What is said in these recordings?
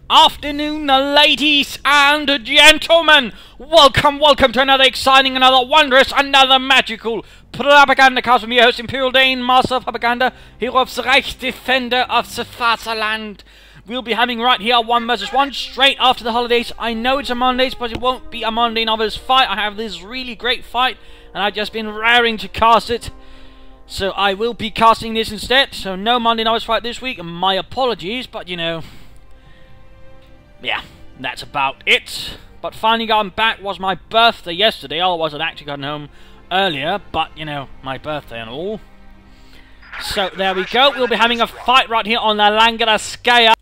Afternoon, ladies and gentlemen. Welcome to another exciting, another wondrous, another magical Propagandacast with me, host Imperial Dane, Master of Propaganda, Hero of the Reich, Defender of the Vaterland. We'll be having right here 1 vs 1 straight after the holidays. I know it's a Mondays, but it won't be a Monday Novels fight. I have this really great fight, and I've just been raring to cast it. So I will be casting this instead. So no Monday Novels fight this week. My apologies, but you know, yeah, that's about it. But finally gotten back. Was my birthday yesterday. Otherwise I'd actually gotten home earlier. But, you know, my birthday and all. So there we go. We'll be having a fight right here on the Langadskaya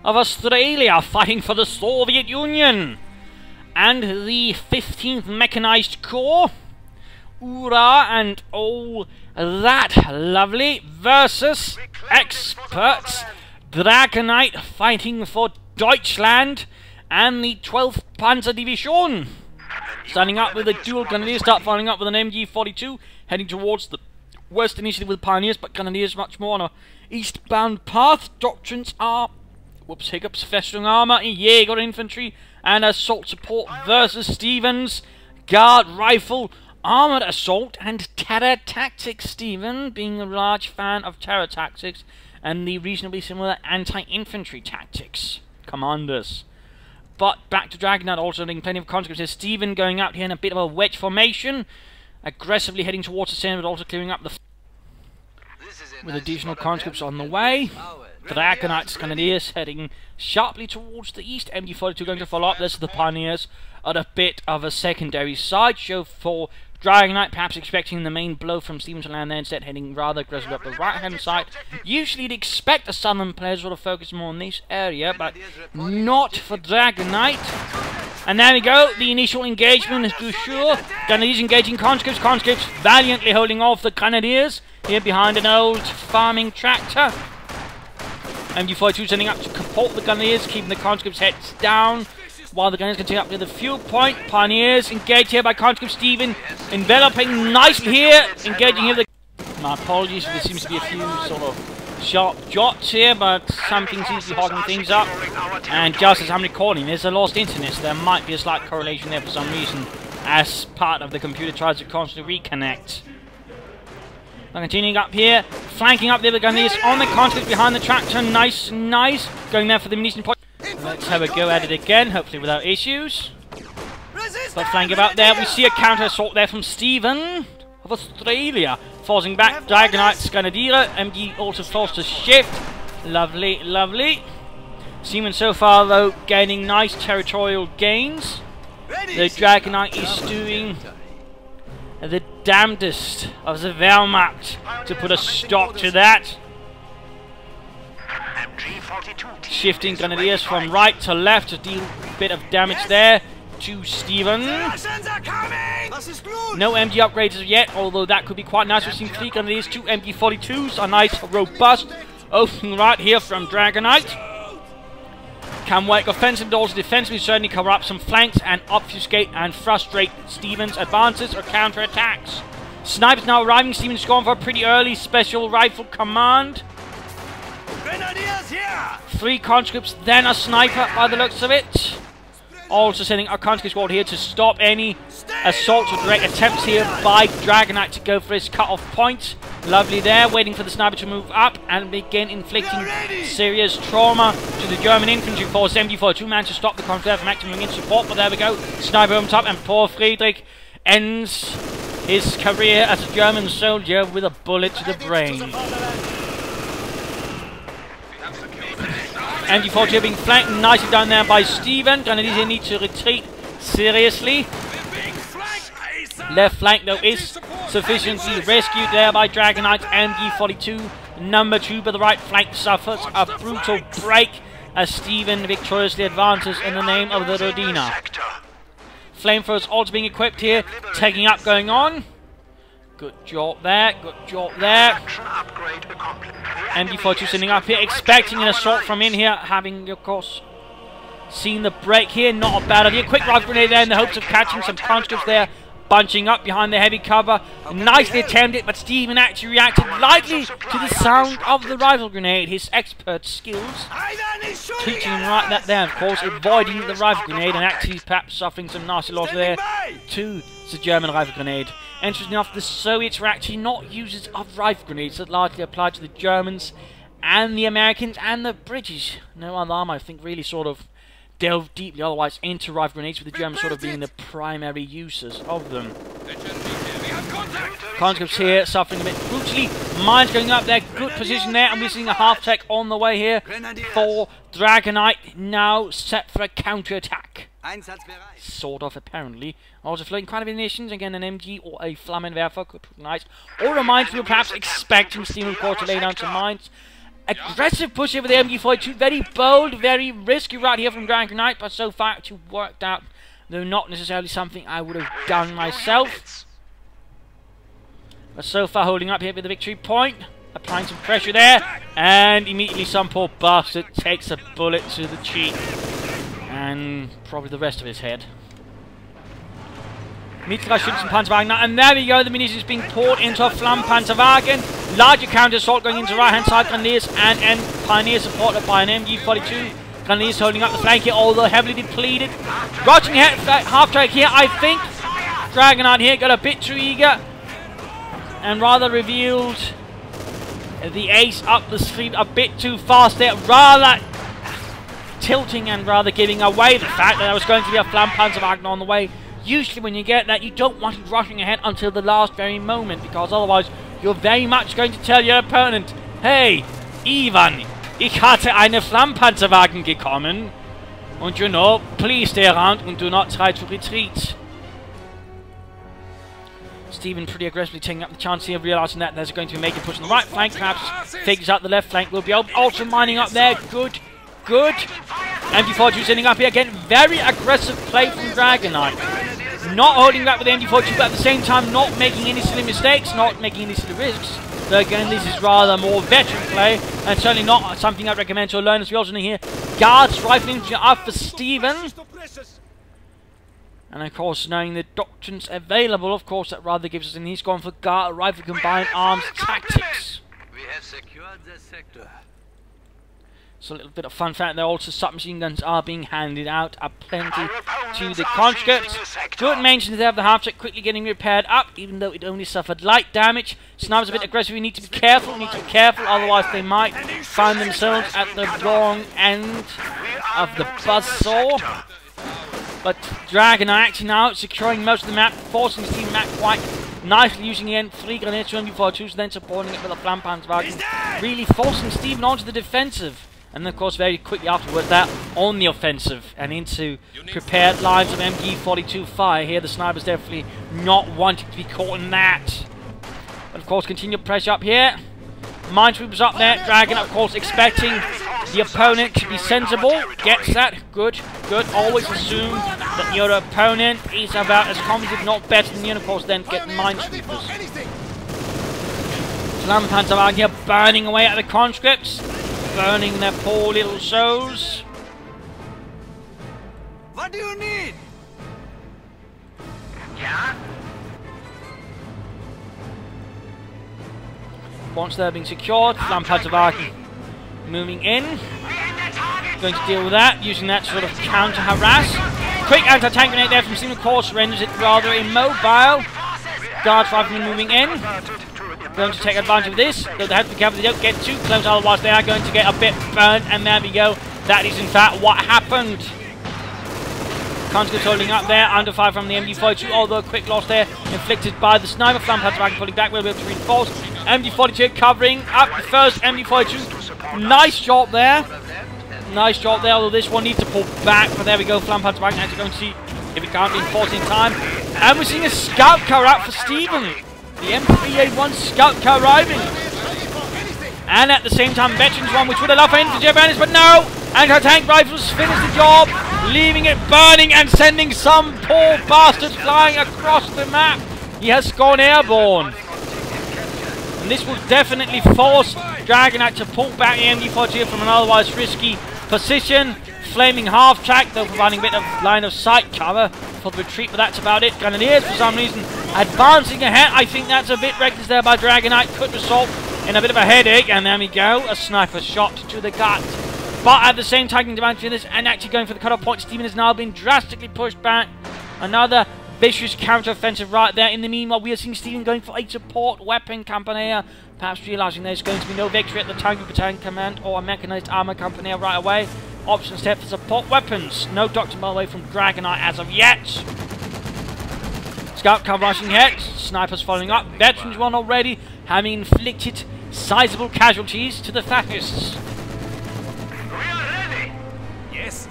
of Australia, fighting for the Soviet Union and the 15th Mechanized Corps. Hoorah and all that lovely versus experts Dragonite fighting for Deutschland and the 12th Panzer Division. Standing up with a dual Grenadier, start firing up with an MG42, heading towards the west initially with Pioneers, but Grenadiers much more on a eastbound path. Doctrines are, whoops, hiccups, festering armor, Jaeger infantry, and assault support versus Stephenn's guard rifle, armored assault, and terror tactics. Stephenn being a large fan of terror tactics and the reasonably similar anti-infantry tactics commanders. But back to Dragonite, also getting plenty of consequences. Stephenn going out here in a bit of a wedge formation, aggressively heading towards the center, but also clearing up the with additional conscripts on the way. Dragonite's Grenadiers heading sharply towards the east. MG42 going to follow up. This is the Pioneers at a bit of a secondary sideshow for Dragonite, perhaps expecting the main blow from Stephenn to land there, instead heading rather aggressively up the right-hand side. Usually you'd expect the southern players would have focused more on this area, but not for Dragonite. And there we go, the initial engagement is too sure. Grenadiers engaging conscripts, conscripts valiantly holding off the Grenadiers, here behind an old farming tractor. MG42 sending up to support the Grenadiers, keeping the conscripts' heads down, while the Grenadiers continue up to the fuel point. Pioneers engaged here by conscript Stephenn, enveloping nicely here, engaging here. My apologies, there seems to be a few sort of sharp jots here, but something seems to be hogging things up. And just as I'm recording, there's a lost internet, so there might be a slight correlation there for some reason, as part of the computer tries to constantly reconnect. Continuing up here, flanking up the other Grenadiers on the conscripts behind the tractor. Nice, nice. Going there for the munition point. Let's have a go at it again, hopefully without issues. But flanking about there, we see a counter assault there from Stephenn of Australia. Forcing back Dragonite's Grenadier. MG also forced to shift. Lovely, lovely. Stephenn so far, though, gaining nice territorial gains. The Dragonite is doing the damnedest of the Wehrmacht to put a stop to that. Shifting Grenadiers from right to left to deal a bit of damage there to Stephenn. No MG upgrades as yet, although that could be quite nice. We've seen 3 Grenadiers, 2 MG42s, a nice robust opening right here from Dragonite. Can work offensive, also defensively, certainly cover up some flanks and obfuscate and frustrate Stephenn's advances or counter-attacks. Snipers now arriving. Stephenn's gone for a pretty early special rifle command. 3 conscripts, then a sniper by the looks of it. Also sending a conscript squad here to stop any assaults or direct attempts here by Dragonite to go for his cut-off point. Lovely there, waiting for the sniper to move up and begin inflicting serious trauma to the German infantry force. MG42 managed to stop the conscript from acting in support, but there we go. Sniper on top, and poor Friedrich ends his career as a German soldier with a bullet to the brain. MG42 being flanked nicely down there by Stephenn. Grenadiers need to retreat seriously. Left flank, though, is sufficiently rescued there by Dragonite. MG42 number 2, but the right flank suffers a brutal break as Stephenn victoriously advances in the name of the Rodina. Flamethrowers also being equipped here, taking up going on. Good job there, good job there. MG42 sending up here, expecting an assault from in here, having, of course, seen the break here. Not a bad idea. Quick rifle grenade there in the hopes of catching some conscripts there bunching up behind the heavy cover. Nicely attempted, but Stephenn actually reacted lightly to the sound of the rifle grenade. His expert skills teaching him right that there, of course, avoiding the rifle grenade and actually perhaps suffering some nasty loss there to the German rifle grenade. Interesting enough, the Soviets were actually not users of rifle grenades that largely applied to the Germans and the Americans and the British. No other arm, I think, really sort of delved deeply otherwise into rifle grenades, with the Germans sort of being the primary users of them. Conscripts here suffering a bit brutally. Mines going up there, good position there, and we're seeing a half-tech on the way here for Dragonite, now set for a counter-attack. Sort of, apparently. Also floating quite a bit of munitions, again an MG or a Flammenwerfer could be nice. Or a mines we were perhaps expecting Stephenn, of course, to lay down some mines. Aggressive push here with the MG42, very bold, very risky right here from Dragonite, but so far actually worked out, though not necessarily something I would have done myself. But so far holding up here with the victory point, applying some pressure there, and immediately some poor bastard takes a bullet to the cheek, and probably the rest of his head. Mitra shoots some Panzerwagen now, and there we go, the munitions being poured into a Flammenpanzerwagen. Larger counter-assault going into the right-hand side, Grenadiers and Pioneers supported by an MG42. Grenadiers holding up the flank here, although heavily depleted. Rushing ahead, half-track here, I think. Dragonite here got a bit too eager, and rather revealed the ace up the street a bit too fast there, rather tilting and rather giving away the fact that there was going to be a Flammenpanzerwagen on the way. Usually when you get that, you don't want it rushing ahead until the last very moment, because otherwise you're very much going to tell your opponent, hey, Ivan, ich hatte eine Flammenpanzerwagen gekommen, und you know, please stay around and do not try to retreat. Stephenn pretty aggressively taking up the chance here, realising that there's going to be making push on the right flank, perhaps figures out the left flank will be open. Also mining up there, good. MG42 sitting up here again, very aggressive play from Dragonite. Not holding back with the MG42, but at the same time not making any silly mistakes, not making any silly risks. So again, this is rather more veteran play, and certainly not something I'd recommend to learners. We also need here guards rifling up for Stephenn. And of course, knowing the doctrines available, of course, that rather gives us, and he's gone for guard rifle combined arms tactics. We have secured the sector. So a little bit of fun fact there, also submachine guns are being handed out plenty to the conscripts. Good mention there of the half-track quickly getting repaired up, even though it only suffered light damage. Snipers a bit aggressive, we need to be careful, otherwise they might find themselves at the wrong end of the buzzsaw. But Dragonite actually now securing most of the map, forcing the team map quite nicely, using again 3 grenades, 2 MG42s, then supporting it with a Flammenpanzerwagen, really forcing Stephenn onto the defensive. And then, of course, very quickly afterwards, that on the offensive and into prepared lines of MG42 fire. Here, the snipers definitely not wanting to be caught in that. But, of course, continued pressure up here. Minesweepers up there. Dragon, of course, expecting the opponent to be sensible. Gets that. Good. Always assume that your opponent is about as competent, if not better than you. And, of course, then get Minesweepers. Flammenpanzerwagen here burning away at the conscripts. Burning their poor little souls. What do you need? Yeah? Once they're being secured, Flammenpanzerwagen moving in. Going to deal with that, using that sort of counter-harass. Quick anti-tank grenade there from Stephenn, of course, renders it rather immobile. Guards riflemen moving in. Going to take advantage of this, though they have to be careful they don't get too close, otherwise they are going to get a bit burned, and there we go. That is in fact what happened. Conscripts holding up there, under fire from the MG42, although a quick loss there inflicted by the sniper. Flammenpanzerwagen pulling back, we'll be able to reinforce. MG42 covering up the first MG42. Nice job there, although this one needs to pull back, but there we go. Flammenpanzerwagen actually going to see if it can't reinforce in time. And we're seeing a scout car out for Stephenn. The M3A1 scout car arriving. And at the same time, veterans one, which would allow for infantry advantage, but no! Anti-tank rifles finish the job, leaving it burning and sending some poor bastard flying across the map. He has gone airborne. And this will definitely force Dragonite to pull back the MG42 from an otherwise risky position. Flaming half-track, though providing a bit of line of sight cover for the retreat, but that's about it. Grenadiers, for some reason, advancing ahead. I think that's a bit reckless there by Dragonite. Could result in a bit of a headache, and there we go. A sniper shot to the gut. But at the same time, getting advantage of this and actually going for the cut-off point. Stephenn has now been drastically pushed back. Another vicious counter-offensive right there. In the meanwhile, we are seeing Stephenn going for a support weapon Campania, perhaps realising there's going to be no victory at the Tank Battalion Command or a Mechanised Armour Campania right away. Options there for support weapons. No Doctor by the way from Dragonite as of yet. Scout come rushing ahead. Snipers following up. Veterans one already, having inflicted sizable casualties to the fascists. We are ready. Yes.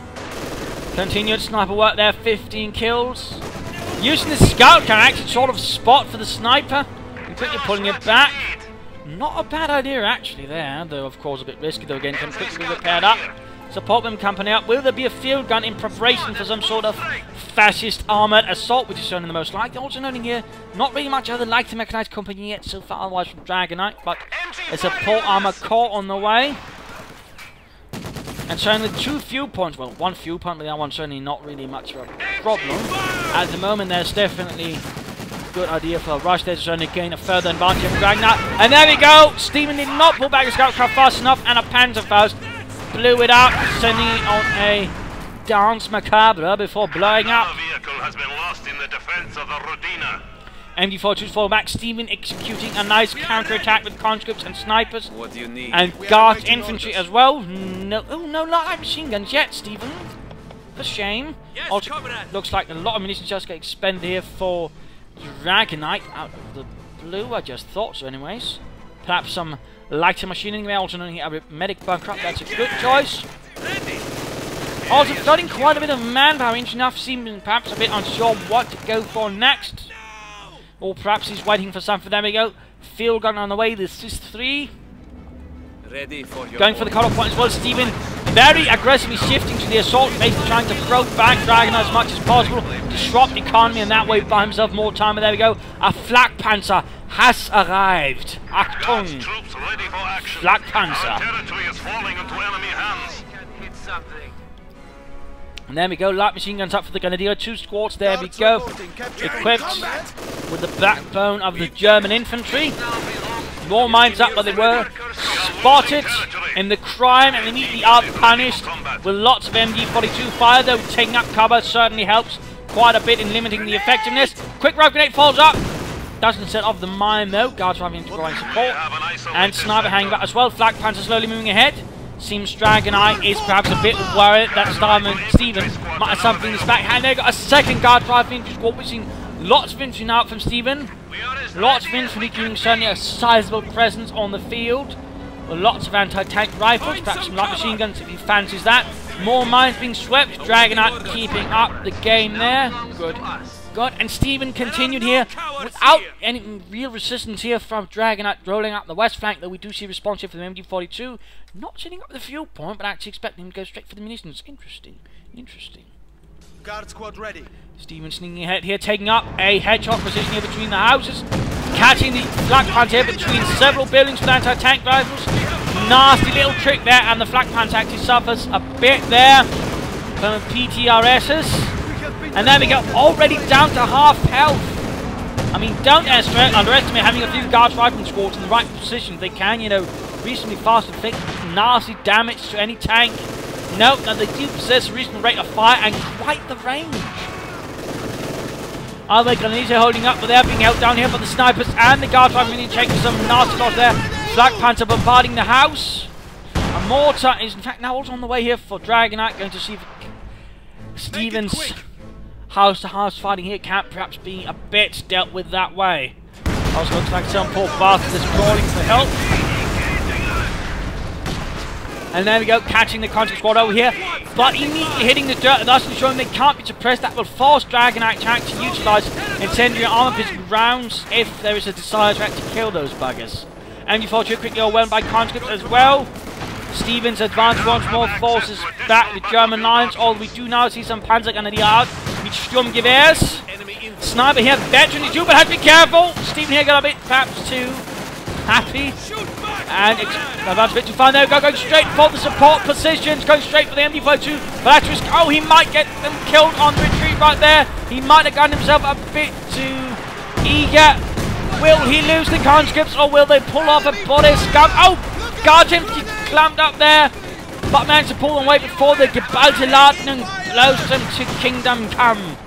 Continued sniper work there, 15 kills. Using the scout can actually sort of spot for the sniper. And quickly pulling it back. Not a bad idea actually there, though of course a bit risky though again, can quickly be repaired up. Support them company up. Will there be a field gun in preparation for some sort of fascist armoured assault, which is shown in the most likely? Also noting here, not really much other like the Mechanised Company yet so far, otherwise from Dragonite, but a support armour core on the way. And showing the 2 fuel points, well, 1 fuel point, but the other one certainly not really much of a problem. At the moment, there's definitely a good idea for a rush there to certainly gain a further advantage of Dragonite. And there we go! Stephenn did not pull back the scout craft fast enough, and a Panzerfaust blew it up, sending it on a dance macabre before blowing up. Vehicle has been lost in the defense of the Rodina. MG42's fall back, Stephenn executing a nice counter-attack with conscripts and snipers. What do you need? And Guard infantry as well. No, oh, no light machine guns yet, Stephenn. For shame. Yes, Also, comrade. looks like a lot of munitions just get expended here for Dragonite out of the blue. I just thought so, anyways. Perhaps some lighter machinery. We're also knowing a medic bunker up. That's a good choice. Also, flooding quite a bit of manpower. Interesting enough, seeming perhaps a bit unsure what to go for next. Or perhaps he's waiting for something. There we go. Field gun on the way. This is 3. Ready for your Going for the cut-off point as well. Stephenn very aggressively shifting to the assault, basically trying to throw back Dragonite as much as possible, disrupt the economy, and that way buy himself more time. And there we go. A Flak Panzer has arrived. Achtung! Troops ready for action. Flak Panzer. Our territory is falling into enemy hands. hit something. And there we go. Light machine guns up for the Grenadier. 2 squads. There we go. Equipped with the backbone of the German infantry. More mines up, but they were spotted in the crime and immediately are punished with lots of MG42 fire, though taking up cover certainly helps quite a bit in limiting the effectiveness. Quick rope grenade falls up. Doesn't set off the mine though. Guards driving into ground support. And sniper hanging back as well. Flak Panzer slowly moving ahead. Seems Dragonite is perhaps a bit worried that Stephenn might have something in his backhand. They've got a second guard driving infantry squad. We've seen lots of infantry now from Stephenn. Lots of infantry giving certainly a sizable presence on the field. With lots of anti-tank rifles, perhaps some light machine guns if he fancies that. More mines being swept. Dragonite keeping up the game there. Good. Good. And Stephenn continued here without any real resistance here from Dragonite rolling up the west flank, though we do see response here for the MG42. Not setting up the fuel point, but actually expecting him to go straight for the munitions. Interesting. Interesting. Guard squad ready. Stephenn sneaking ahead here, taking up a headshot position here between the houses. Catching the Flak Panzer here between several buildings with anti-tank rifles. Nasty little trick there, and the Flak Panzer actually suffers a bit there from PTRSs. And there we go, already down to half health. I mean, don't underestimate having a few guards rifle squads in the right position. They can, you know, reasonably fast inflict nasty damage to any tank. Note that they do possess a reasonable rate of fire and quite the range. Other Grenadiers are holding up, but they're being held down here by the snipers and the guard rifle really taking some nasty loss there. Flak Panzer bombarding the house. A mortar is in fact now also on the way here for Dragonite. Going to see if Stephenn's house-to-house fighting here can't perhaps be a bit dealt with that way. Also looks like some poor bastard is crawling for help. And there we go, catching the contact squad over here, but immediately hitting the dirt and thus ensuring they can't be suppressed. That will force Dragonite to actually utilise incendiary armor-piercing rounds if there is a desire to actually kill those buggers. MG42 quickly overwhelmed by conscripts as well. Stephenn's advance once more forces back the German lines. Although we do now see some Panzer Grenadier out with Sturmgewehrs. Sniper here, veteran is due, but has to be careful. Stephenn here got a bit perhaps too happy. And it's about a bit too far there. Going straight for the support positions. Going straight for the MD-42. Bellatrix. Oh, he might get them killed on the retreat right there. He might have gotten himself a bit too eager. Will he lose the conscripts or will they pull off a body scum? Oh, Guardian clamped up there. But managed to pull them away before the Gebalteladung blows them to Kingdom Come.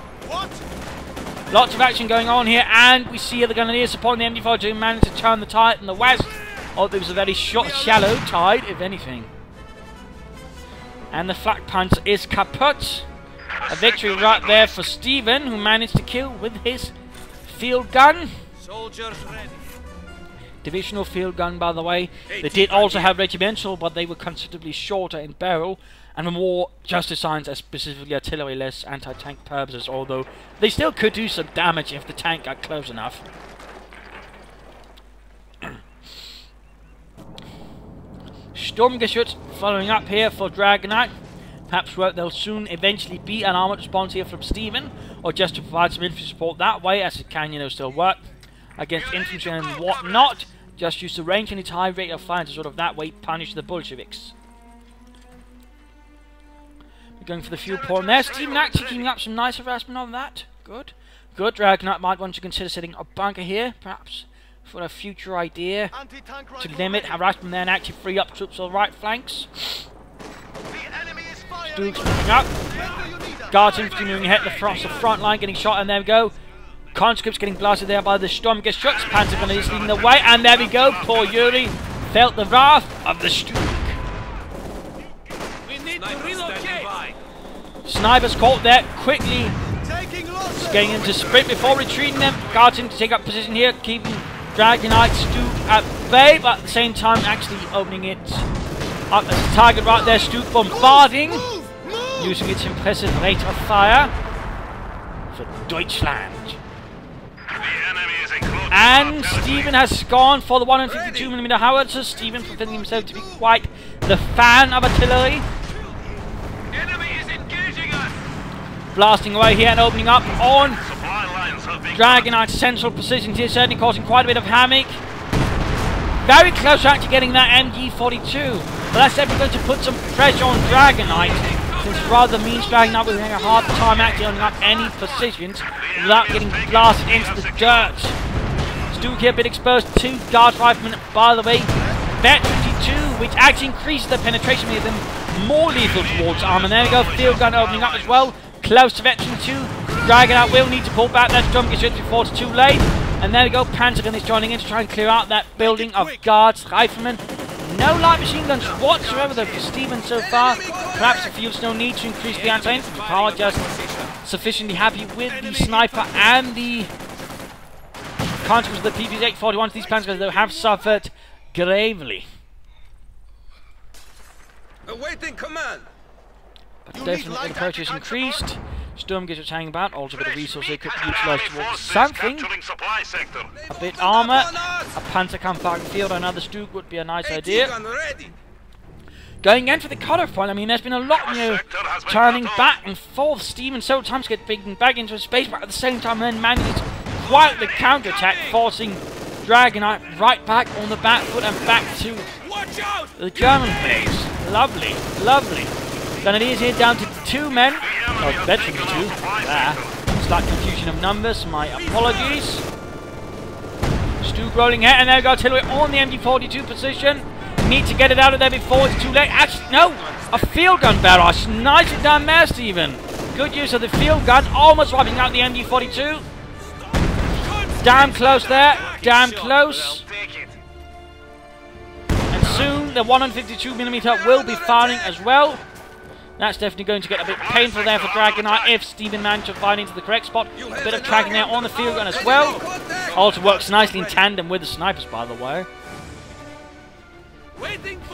Lots of action going on here, and we see the Grenadiers supporting the MD-42 managed to turn the tide in the west. Oh, there was a very shallow tide, if anything. And the Flak Panzer is kaput. A victory right there for Stephenn, who managed to kill with his field gun. Soldiers ready. Divisional field gun, by the way. They did also have regimental, but they were considerably shorter in barrel and were more just designed as specifically artillery-less anti-tank purposes, although they still could do some damage if the tank got close enough. Sturmgeschütz following up here for Dragonite. Perhaps there'll soon eventually be an armoured response here from Stephenn, or just to provide some infantry support that way, as it can, still work against infantry and whatnot. Just use the range and its high rate of fire to sort of that way punish the Bolsheviks. We're going for the fuel pour in there. Stephenn actually keeping up some nice harassment on that. Good. Good. Dragonite might want to consider setting a bunker here, perhaps, for a future idea to limit harassment there and actually free up troops on the right flanks. Stooks moving up. Guards infantry moving ahead across the front line, getting shot, and there we go. Conscripts getting blasted there by the Sturmgeschütz. Panzer Grenadiers leading the way, and there we go. Poor Yuri felt the wrath of the Stug. We need to relocate. Snipers caught there quickly, getting into sprint before retreating them. Guards in to take up position here, keeping Dragonite Stug at bay, but at the same time actually opening it up as a target right there. Stug bombarding, using its impressive rate of fire for Deutschland. And Stephenn has gone for the 152mm howitzers. Stephenn fulfilling himself to be quite the fan of artillery. Enemy is engaging us. Blasting away here and opening up on Dragonite's central positions here, certainly causing quite a bit of havoc. Very close to actually getting that MG-42. But that's definitely going to put some pressure on Dragonite, since rather means Dragonite will have a hard time actually owning up any positions without getting blasted into the dirt. Stug here a bit exposed to Guard Rifleman, by the way. Vet 52, which actually increases the penetration, making them more lethal towards armor. There we go, field gun opening up as well. Close to Vet 52. Dragonite will need to pull back that Sturmgeschütz before it's too late. And there we go, Panzer is joining in to try and clear out that building of Guards Riflemen. No light machine guns whatsoever though for Stephenn so far. Perhaps he feels no need to increase the anti-infantry power, just sufficiently happy with the sniper and the consequences of the PPZ-841. These Panzers though have suffered gravely. Awaiting command. But definitely the purchase increased. Sturmgeschütz hanging about, also a bit of resource they could utilise towards something. A bit armour, a Panzerkampfwagen field, another Stug would be a nice idea. Going in for the cut-off point, I mean, there's been a lot, turning back and forth. Stephenn so times get back into space, but at the same time then manages quite the counter-attack, forcing Dragonite right back on the back foot and back to the German base. Lovely, lovely. Grenadiers here down to 2 men. Oh, veteran 2. There. Slight confusion of numbers. My apologies. Stug rolling here, and there we go. Artillery on the MG-42 position. Need to get it out of there before it's too late. Actually, no! A field gun barrage. Nicely done there, Stephenn. Good use of the field gun. Almost wiping out the MG-42. Damn close there. Damn close. And soon the 152mm will be firing as well. That's definitely going to get a bit painful there for Dragonite if Stephenn managed to find into the correct spot. A bit of tracking there on the field gun as well. Also works nicely in tandem with the snipers, by the way.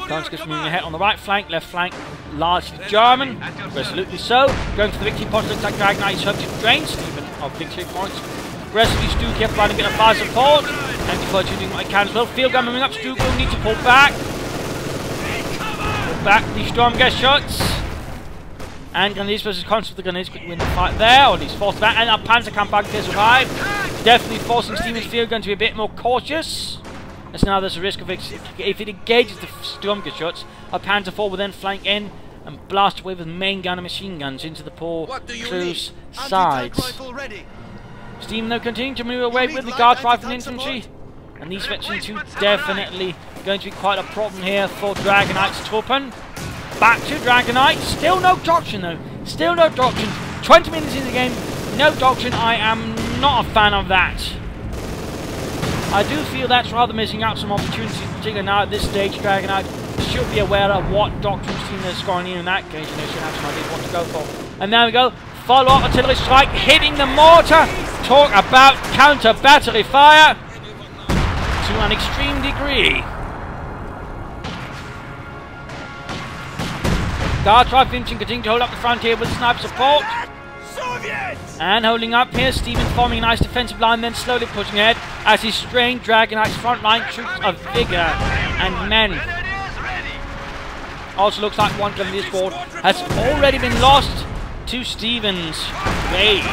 Conscripts moving ahead on the right flank, left flank largely German. Resolutely so. Going for the victory points. Looks like Dragonite is hoping to drain Stephenn of victory points. Aggressively Stug here providing a bit of fire support. MG-42 doing what I can as well. Field gun moving up. Stug will need to pull back. Pull back the Sturmgeschütz. And Grenadiers versus Conscripts. The Grenadiers could win the fight there, or at least force that. And our Panzerkampfwagen to survive. Definitely forcing Stephenn's field gun to be a bit more cautious. as now there's a risk of if it engages the Sturmgeschütz, a Panzer IV will then flank in and blast away with main gun and machine guns into the poor crew's sides. Rifle ready. Stephenn though continuing to move away with the guard rifle and infantry, and these veteran 2 definitely going to be quite a problem here for Dragonite's Truppen. Back to Dragonite, still no doctrine though, still no doctrine. 20 minutes into the game, no doctrine. I am not a fan of that. I do feel that's rather missing out some opportunities, particularly now at this stage. Dragonite should be aware of what doctrine team they're scoring in that case, and they should have some idea what to go for. And there we go, follow-up artillery strike, hitting the mortar. Talk about counter-battery fire to an extreme degree. Guard rifle infantry continue to hold up the front here with sniper support. And holding up here, Stephenn forming a nice defensive line, then slowly pushing ahead as he strained Dragonite's front line troops of vigor and men. Also looks like one grenadier squad has already been lost to Stephenn's rage.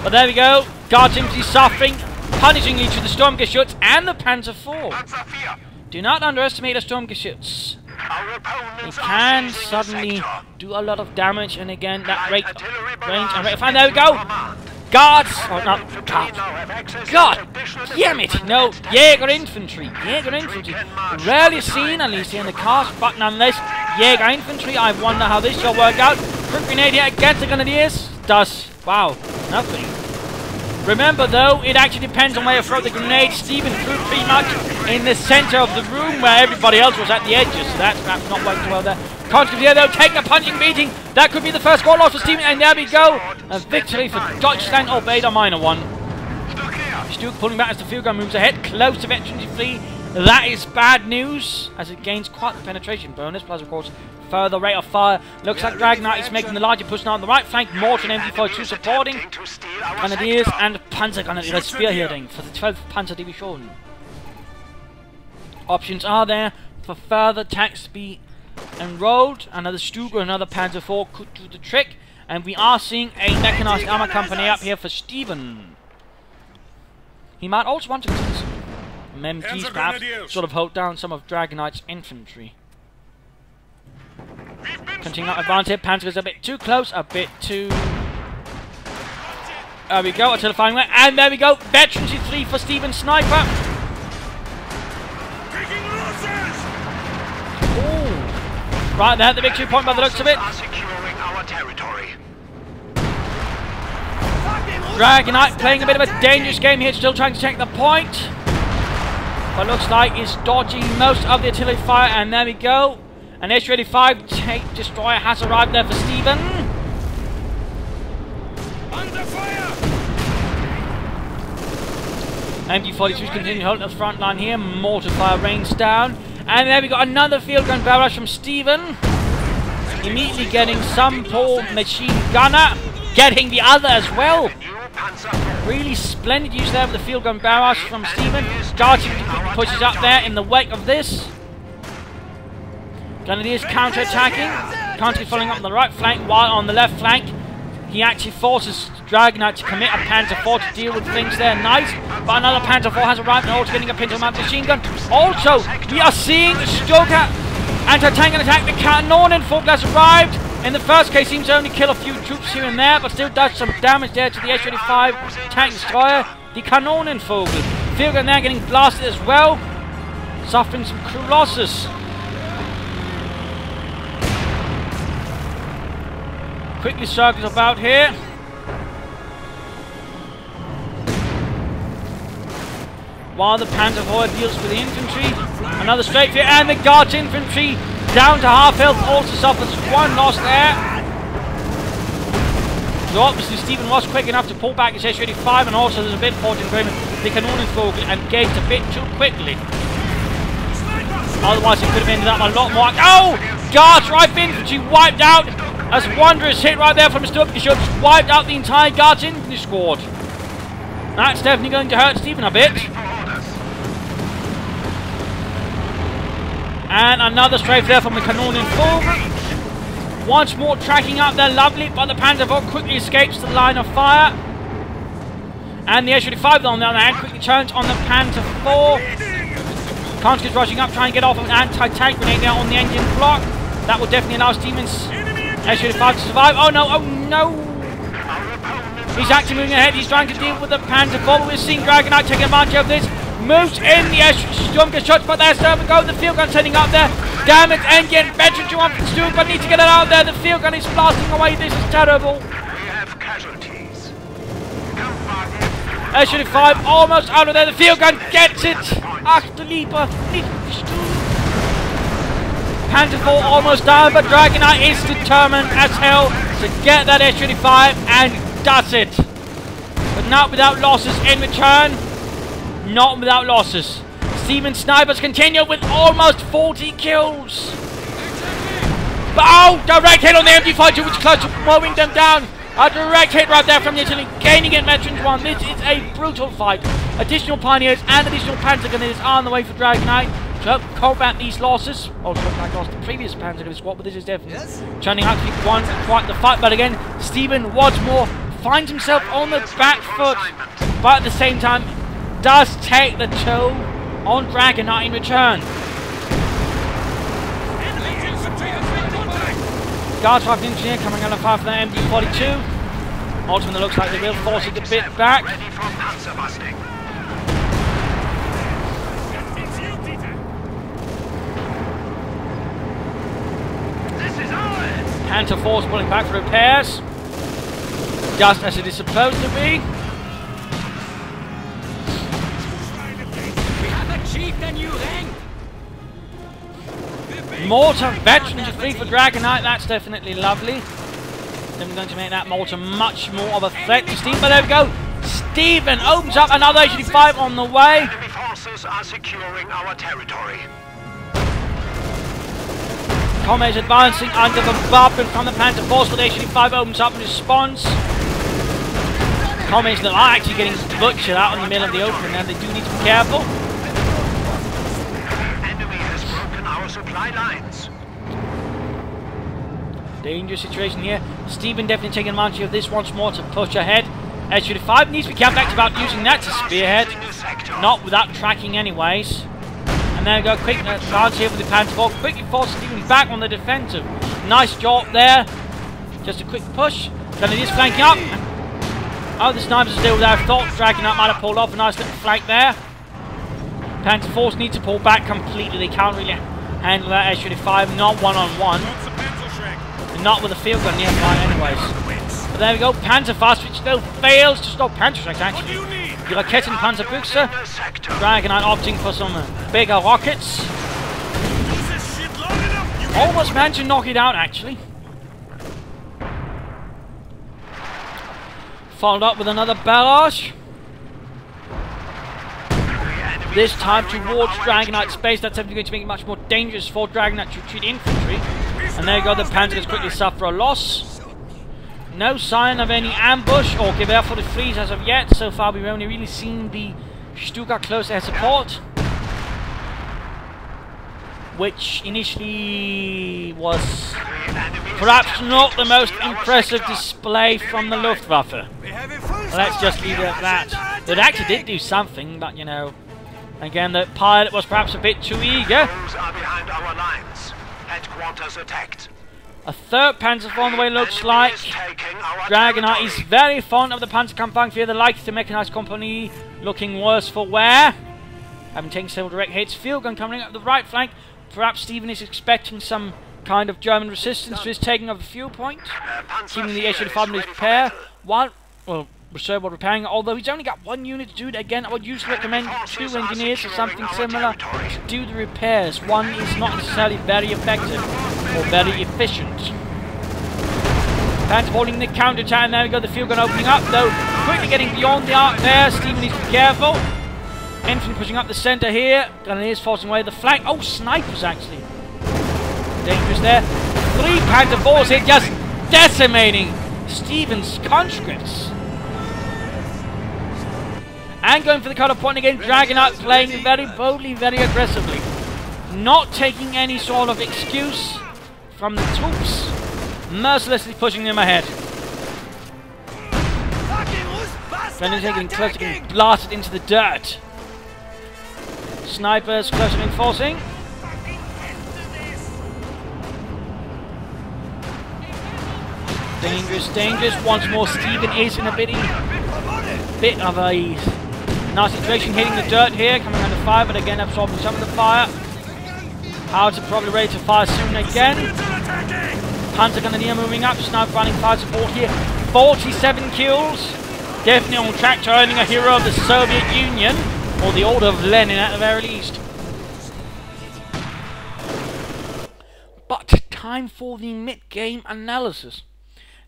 But there we go, Guard infantry suffering, punishing each of the Sturmgeschütz and the Panzer IV. Do not underestimate the Sturmgeschütz. It can suddenly do a lot of damage, and again that range and rate of fire. There we go! Guards! Oh, not guards. God damn it! No, Jäger infantry. Jäger infantry. Rarely seen, at least here in the cast, but nonetheless, Jäger infantry. I wonder how this shall work out. Quick grenade here against the Grenadiers. Does, wow, nothing. Remember though, it actually depends on where you throw the grenade. Stephenn threw pretty much in the center of the room where everybody else was at the edges, so that's perhaps not working too well there. Conscript here though, taking a punching beating. That could be the first score loss for Stephenn, and there we go. A victory for Deutschland, albeit a minor one. Stuck pulling back as the field gun moves ahead, close to veteran flee. That is bad news, as it gains quite the penetration bonus, plus of course further rate of fire. Looks like Dragonite is making the larger push now on the right flank. Mortar and MG42 supporting Grenadiers and Panzer Grenadier spearheading for the 12th Panzer Division. Options are there for further tanks to be enrolled. Another Stuger, another Panzer IV could do the trick, and we are seeing a mechanized armor company up here for Stephenn. He might also want to consider some MGs, perhaps sort of hold down some of Dragonite's infantry. Continuing up advance here, Panzer is a bit too close, a bit too... There we go, until the firing way, and there we go, Veterans 3 for Stephenn Sniper. Ooh. Right there, the victory point by the looks of it. Dragonite playing a bit of a dangerous game here, still trying to take the point. But looks like he's dodging most of the artillery fire, and there we go. An Su-85 tank destroyer has arrived there for Stephenn. Under fire! MG42 continuing holding the front line here. Mortar fire rains down. And there we got another field gun barrage from Stephenn. Immediately getting some poor machine gunner. Getting the other as well. Really splendid use there of the field gun barrage from Stephenn. Darting pushes up there in the wake of this. Grenadiers counter-attacking. Country following up on the right flank, while on the left flank he actually forces Dragonite to commit a Panzer IV to deal with things there. Nice. But another Panzer IV has arrived, and also getting a Pinto Mount machine gun. Also, we are seeing Stuka anti-tank and attack. The Kanonenvogel has arrived. In the first case, seems to only kill a few troops here and there, but still does some damage there to the Su-85 tank destroyer. The Kanonenvogel. Field gun there getting blasted as well, suffering some crew losses. Quickly circles about here. While the Panzer IV deals with the infantry. Another strafe here, and the Guards infantry down to half health, also suffers one loss there. So obviously Stephenn was quick enough to pull back his Su-85, and also there's a bit of fortune agreement. The Kanonenvogel engaged a bit too quickly. Otherwise it could have ended up a lot more. Oh! Guards rifle infantry wiped out! As Wanderers hit right there from Sturmgeschütz, wiped out the entire Guards infantry squad. That's definitely going to hurt Stephenn a bit. And another strafe there from the Kanonenvogel. Once more tracking up there, lovely, but the Panzer IV quickly escapes the line of fire. And the S-35 on the other hand quickly turns on the Panther 4. Konski's rushing up, trying to get off of an anti-tank grenade now on the engine block. That will definitely allow Stephenn's S-35 to survive. Oh no, oh no! He's actually moving ahead, he's trying to deal with the Panther 4. We're seeing Dragonite taking advantage of this. Moves in, the Storm gets shot, but there's there we go. The field gun's heading up there. Damn it, engine, veteran 2-1 doing, but need to get it out there. The field gun is blasting away, this is terrible. We have casualties. S-35 almost out of there, the field gun gets it! Ach du lieber, nicht gestohlen. Panther 4 almost down, but Dragonite is determined as hell to get that S-35 and does it. But not without losses in return. Not without losses. Stephenn's snipers continue with almost 40 kills. But oh, direct hit on the MG-42, which is close to mowing them down. A direct hit right there from the Italy, gaining it Veterans 1. This is a brutal fight. Additional Pioneers and additional Panther Gunners are on the way for Dragonite to combat these losses. Also, I lost the previous Panther Gunner squad, but this is definitely turning out to be quite the fight. But again, Stephenn once more finds himself on the back foot, but at the same time does take the toll on Dragonite in return. Guard 5 engineer coming out of fire for the MG-42. Ultimately looks like they will force it a bit back. Panther 4 is pulling back for repairs, just as it is supposed to be. We have achieved a new rank. Mortar veteran to 3 for Dragonite, that's definitely lovely. Then we're going to make that mortar much more of a threat to Stephenn, but there we go. Stephenn opens up another 85 on the way. Enemy forces are securing our territory. Comets advancing under the bombardment from the Panther 4, so the 85 opens up in response. Comets that are actually getting butchered out in the middle of the open, and they do need to be careful. Enemy has broken our supply lines. Dangerous situation here. Stephenn definitely taking advantage of this once more to push ahead. S-35 needs to be careful about using that to spearhead. Not without tracking anyways. And there we go, quick advance here with the Panther 4. Quickly force Stephenn back on the defensive. Nice job there. Just a quick push. Then it is flanking up. Oh, the snipers are still there. I thought Dragonite might have pulled off a nice little flank there. Panther 4 need to pull back completely. They can't really handle that S-35, not one-on-one. Not with a field gun nearby anyways. But there we go, Panther fast, which still fails to stop Panther strikes actually. The Raketen Panzerbüchse. Dragonite opting for some bigger rockets. Almost managed to knock it out actually. Followed up with another barrage. This time towards Dragonite space. That's definitely going to make it much more dangerous for Dragonite to retreat infantry. And there you go, the Panthers quickly suffer a loss. No sign of any ambush or give air for the freeze as of yet. So far we've only really seen the Stuka close air support, which initially was perhaps not the most impressive display from the Luftwaffe. Let's just leave it at that. It actually did do something, but you know, again, the pilot was perhaps a bit too eager. Those are behind our lines. Headquarters attacked. A third Panzer on the way looks like. Dragonite is very fond of the Panzerkampfwagen here. They like the mechanized company, looking worse for wear. Having taken several direct hits. Field gun coming up the right flank. Perhaps Stephenn is expecting some kind of German resistance to his taking of the fuel point. Keeping the S-35 repair. Reserve while repairing, although he's only got one unit to do it. Again, I would usually recommend 2 engineers or something similar to do the repairs. One is not necessarily very effective or very efficient. Panther holding the counter attack, and there we go, the field gun opening up, though quickly getting beyond the arc there. Stephenn needs to be careful. Infantry pushing up the centre here, and it is forcing away the flank. Oh, snipers actually. Dangerous there. 3 Panther 4s here, just decimating Stephenn's conscripts. And going for the cut-off point again, Dragonite playing very boldly, very aggressively. Not taking any sort of excuse from the troops. Mercilessly pushing them ahead. Friendly's getting closer, getting blasted into the dirt. Snipers closer reinforcing. Dangerous, dangerous. Once more, Stephenn is in a bit of a nice situation, hitting the dirt here, coming under fire, but again absorbing some of the fire. Howards are probably ready to fire soon again. Panzer Grenadier moving up, Sniper running fire support here. 47 kills. Definitely on track to earning a hero of the Soviet Union, or the Order of Lenin at the very least. But time for the mid-game analysis.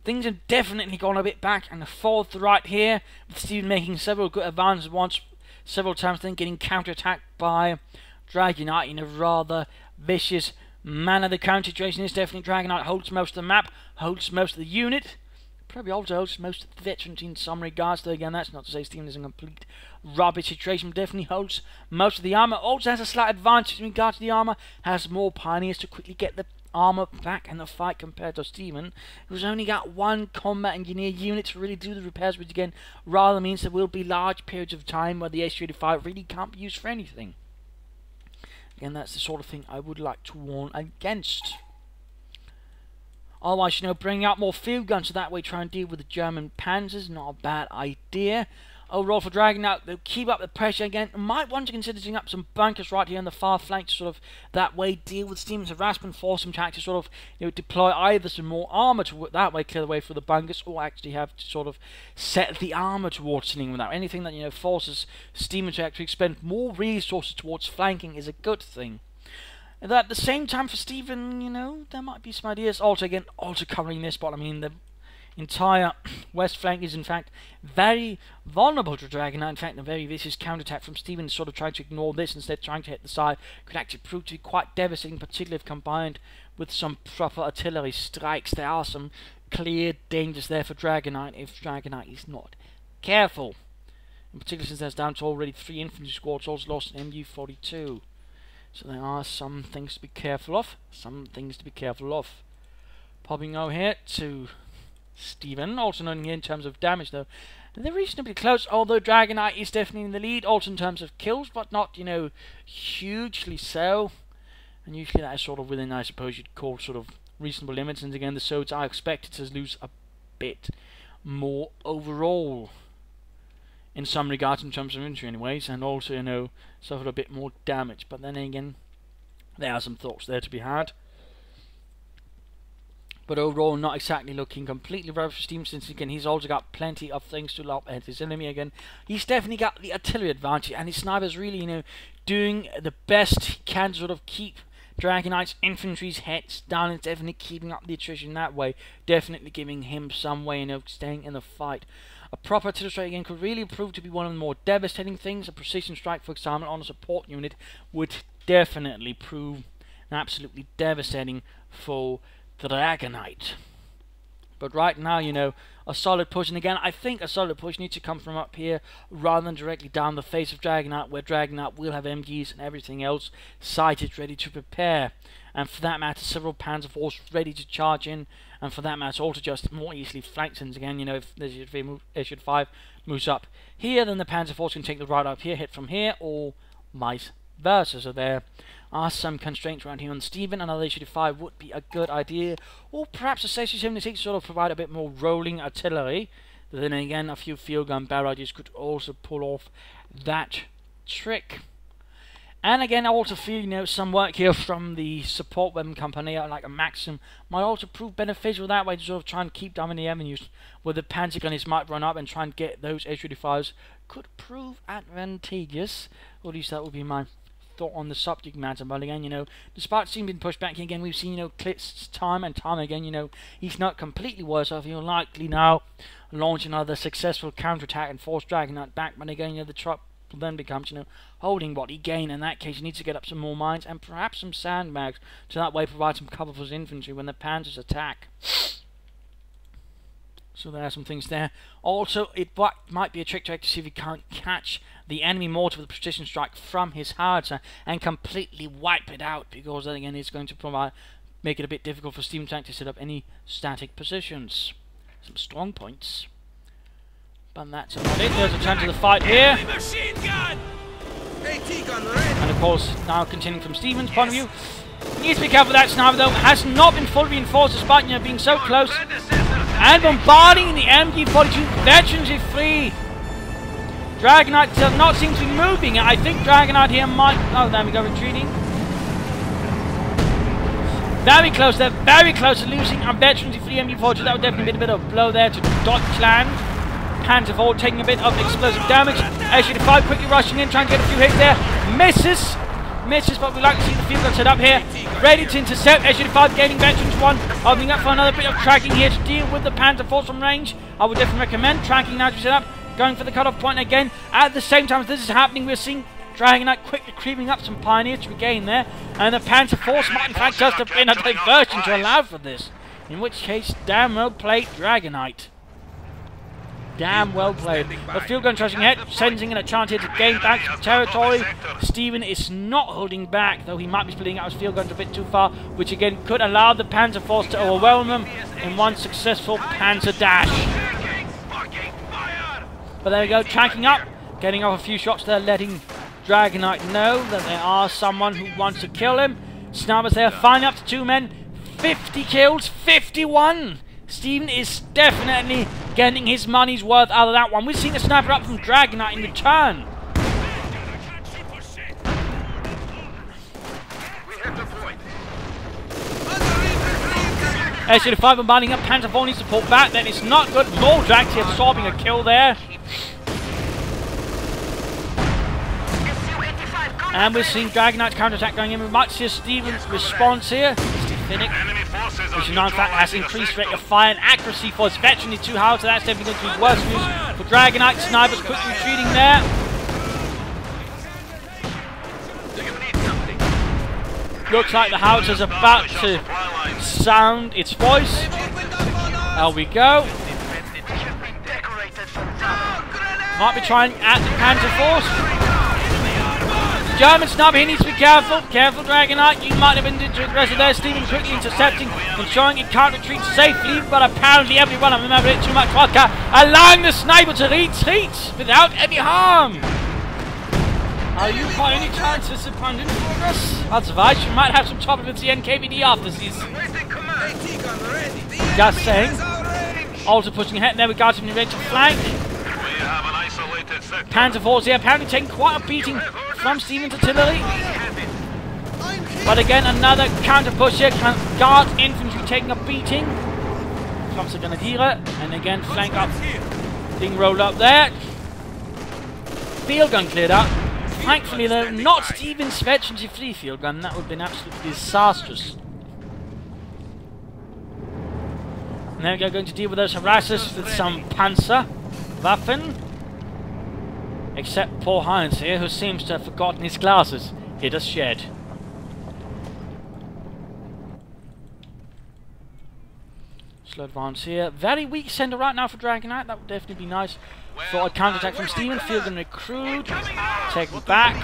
Things have definitely gone a bit back, and the fourth right here, with Stephenn making several good advances once, several times, then getting counter-attacked by Dragonite in a rather vicious manner. The current situation is definitely Dragonite holds most of the map, holds most of the unit, probably also holds most of the veterans in some regards, though again that's not to say Stephenn is in a complete rubbish situation, but definitely holds most of the armor. Also has a slight advantage in regards to the armor, has more pioneers to quickly get the armor back in the fight compared to Stephenn, who's only got one combat engineer unit to really do the repairs, which again rather means there will be large periods of time where the S-35 really can't be used for anything. Again, that's the sort of thing I would like to warn against. Otherwise, bringing out more field guns so that way try and deal with the German panzers, not a bad idea. Overall for Dragonite, they'll keep up the pressure again. Might want to consider setting up some bunkers right here on the far flank to sort of that way deal with Stephenn's harassment, force him to actually sort of deploy either some more armor to that way clear the way for the bunkers, or actually have to sort of set the armor towards sitting without anything that forces Stephenn to actually expend more resources towards flanking is a good thing. And at the same time for Stephenn, there might be some ideas also covering this, but I mean the entire west flank is in fact very vulnerable to Dragonite. In fact, a very vicious counterattack from Stephenn sort of trying to ignore this, instead trying to hit the side, could actually prove to be quite devastating, particularly if combined with some proper artillery strikes. There are some clear dangers there for Dragonite if Dragonite is not careful. In particular, since there's down to already 3 infantry squads, also lost an MU-42. So there are some things to be careful of. Popping over here to Stephenn, also known here in terms of damage though. They're reasonably close, although Dragonite is definitely in the lead, also in terms of kills, but not, hugely so. And usually that is sort of within, I suppose you'd call sort of reasonable limits, and again the Soviets are expected to lose a bit more overall in some regards in terms of infantry anyways, and also, suffered a bit more damage. But then again, there are some thoughts there to be had. But overall, not exactly looking completely rubbish for Stephenn, since again he's also got plenty of things to lob at his enemy. Again, he's definitely got the artillery advantage, and his sniper's really, doing the best he can to sort of keep Dragonite's infantry's heads down, and definitely keeping up the attrition that way. Definitely giving him some way, staying in the fight. A proper artillery strike again could really prove to be one of the more devastating things. A precision strike, for example, on a support unit would definitely prove absolutely devastating for Dragonite. But right now, a solid push, and again, I think a solid push needs to come from up here rather than directly down the face of Dragonite, where Dragonite will have MGs and everything else sighted, ready to prepare. And for that matter, several Panzer force ready to charge in, and for that matter, also just more easily flanked. Since again, if the S-5 moves up here, then the Panzer force can take the right up here, hit from here, or vice versa. So there are some constraints around here on Stephenn. Another S-5 would be a good idea, or perhaps a S-76 sort of provide a bit more rolling artillery. But then again, a few field gun barrages could also pull off that trick. And again, I also feel, some work here from the support weapon company, like a Maxim, might also prove beneficial that way to sort of try and keep down in the avenues where the Panzer gunners might run up and try and get those S-35s. Could prove advantageous, or at least that would be my thought on the subject matter. But again, despite seeming being pushed back again, we've seen, Klitz time and time again, he's not completely worse off. He'll likely now launch another successful counterattack and force Dragonite back. But again, the trouble then becomes, holding what he gained. In that case, he needs to get up some more mines and perhaps some sandbags to that way provide some cover for his infantry when the panzers attack. So there are some things there. Also, it might be a trick to see if he can't catch the enemy mortar with a precision strike from his howitzer and completely wipe it out, because then again it's going to make it a bit difficult for Stephenn tank to set up any static positions. Some strong points. But that's about it. There's a turn to the fight here. Machine gun! AT gun ready. And of course, now continuing from Stephenn's point of view. Needs to be careful that sniper though. Has not been fully reinforced despite being so close. And bombarding the MG42. Veterans is free. Dragonite does not seem to be moving. I think Dragonite here might... Oh, there we go, retreating. Very close there, very close to losing a veteran to free MG42. That would definitely be a bit of a blow there to Dodge land. Panzer IV taking a bit of explosive damage. SU-5 quickly rushing in, trying to get a few hits there. Misses. Misses, but we like to see the field gun set up here. Ready to intercept. SU-5 gaining veterans 1. Opening up for another bit of tracking here to deal with the Panzer IV from range. I would definitely recommend tracking now to set up. Going for the cutoff point again. At the same time as this is happening, we're seeing Dragonite quickly creeping up some pioneers to regain there. And the Panzer IV might in fact just have been a diversion to allow for this. In which case, damn well played, Dragonite. Damn well played. The field gun trashing ahead, sensing in a chance here to gain back some territory. Stephenn is not holding back, though he might be splitting out his field guns a bit too far, which again could allow the Panzer Force to overwhelm them in one successful Panzer dash. But there we go, tracking up, getting off a few shots there, letting Dragonite know that there are someone who wants to kill him. Snipers there, finding up to 2 men, 50 kills, 51! Stephenn is definitely getting his money's worth out of that one. We've seen a sniper up from Dragonite in return. SU-5 bombarding up, Panzer IV needs to pull back, then it's not good. Moldrax here absorbing a kill there. And we're seeing Dragonite's counterattack going in. We might see a Stephenn's response here. Stephenn, which in fact has increased rate of fire and accuracy for his veteran. He's too high, so that's definitely going to be worse news for Dragonite. Snipers quickly retreating there. Looks like the howitzer about to sound its voice. There we go. Might be trying at the Panzer Force. German sniper, he needs to be careful. Careful, Dragonite. You might have been too aggressive there. Stephenn quickly intercepting, ensuring it can't retreat safely. But apparently every one of them have a bit too much vodka, allowing the sniper to retreat without any harm. Are you by any chance disappointed for us? Otherwise, you might have some trouble with the NKVD after this. Just saying. Also pushing ahead there, we got him ready to flank. Panzer IV's here, apparently taking quite a beating from Stephenn's artillery. But again, another counter push here. Guard infantry taking a beating. Klopser Grenadiere, and again, flank up. Being rolled up there. Field gun cleared up. Thankfully, though, not Stephenn's veteran free field gun. That would have been absolutely disastrous. And there we go, going to deal with those harassers with some Panzer Waffen. Except poor Heinz here, who seems to have forgotten his glasses. Hit a shed. Slow advance here. Very weak center right now for Dragonite. That would definitely be nice for a counterattack from Stephenn. Field gun recruit. Take back.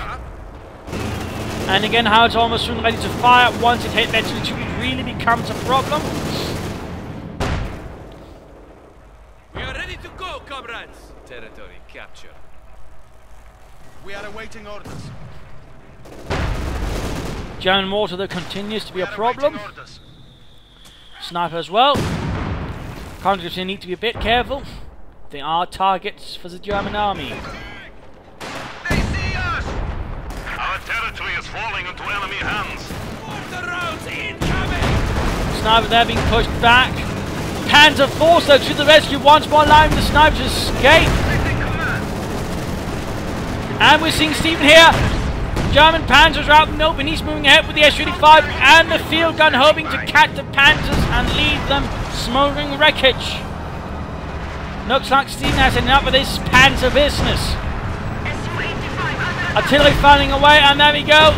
And again, Howard's almost soon ready to fire. Once it hit eventually, it really becomes a problem. We are ready to go, comrades. Territory capture. We are awaiting orders. German mortar though continues to be a problem. Sniper as well. Counters need to be a bit careful. They are targets for the German army. They see us! Our territory is falling into enemy hands. The roads incoming! Sniper there being pushed back. Panzer Force though to the rescue once more, allowing the sniper to escape. And we're seeing Stephenn here. German Panzers are out in the open. He's moving ahead with the S-35 and the field gun, hoping to catch the Panzers and leave them smouldering wreckage. Looks like Stephenn has enough of this Panzer business. Artillery firing away, and there we go.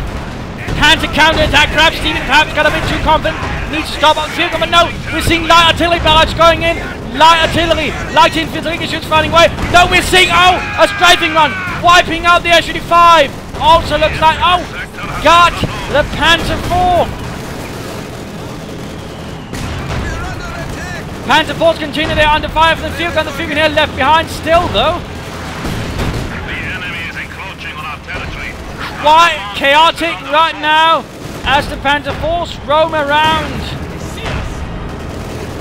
Panzer counter-attack. Perhaps Stephenn got a bit too confident. Needs to stop on the field gun, but no. We're seeing light artillery barrage going in. Light artillery. Light infantry shoots firing away. No, we're seeing, a strafing run. Wiping out the S-35. Also looks like, got the Panzer IV. Panzer Force continue there under fire from the field gun. The field gun here left behind still though. The enemy is encroaching on our territory. Quite chaotic right now as the Panzer Force roam around.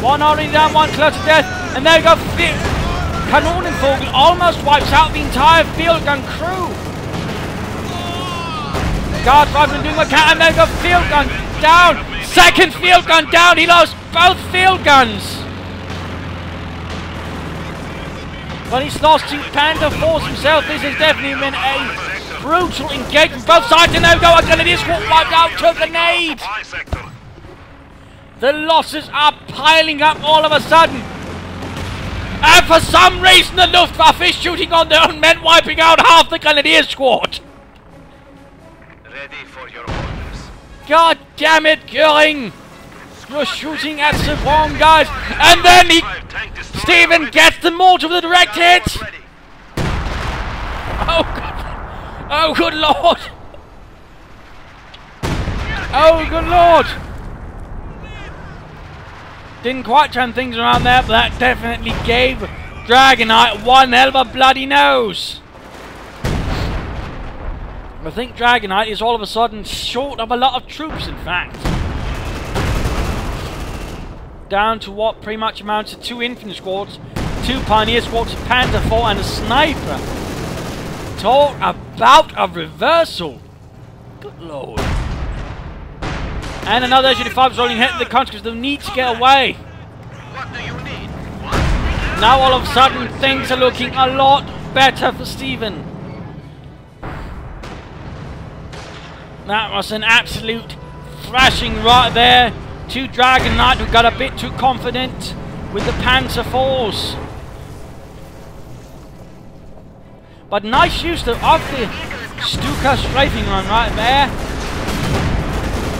One already down, one close to death, and there you go. Kanonenvogel almost wipes out the entire field gun crew. Guard Rifleman doing what can, and there you go. Field gun down. Second field gun down. He lost both field guns. But he's lost to Panda Force himself. This has definitely been a brutal engagement. Both sides, and there we go. A grenadier squad wiped out to a grenade. The losses are piling up all of a sudden. And for some reason, the Luftwaffe is shooting on their own men, wiping out half the grenadier squad. Ready for your orders. God damn it, Göring! You're shooting at the wrong guys. And then Stephenn gets the mortar with a direct hit. Oh, God. Oh, good Lord. Oh, good Lord. Didn't quite turn things around there, but that definitely gave Dragonite one hell of a bloody nose. I think Dragonite is all of a sudden short of a lot of troops, in fact. Down to what pretty much amounts to 2 infantry squads, 2 pioneer squads, a Panther 4 and a sniper. Talk about a reversal. Good Lord. And another SU-5 is rolling ahead of the country because they need to get away. What do you need? Now all of a sudden things are looking a lot better for Stephenn. That was an absolute thrashing right there to Dragonite, who got a bit too confident with the Panzer Force. But nice use of the Stuka strafing run right there.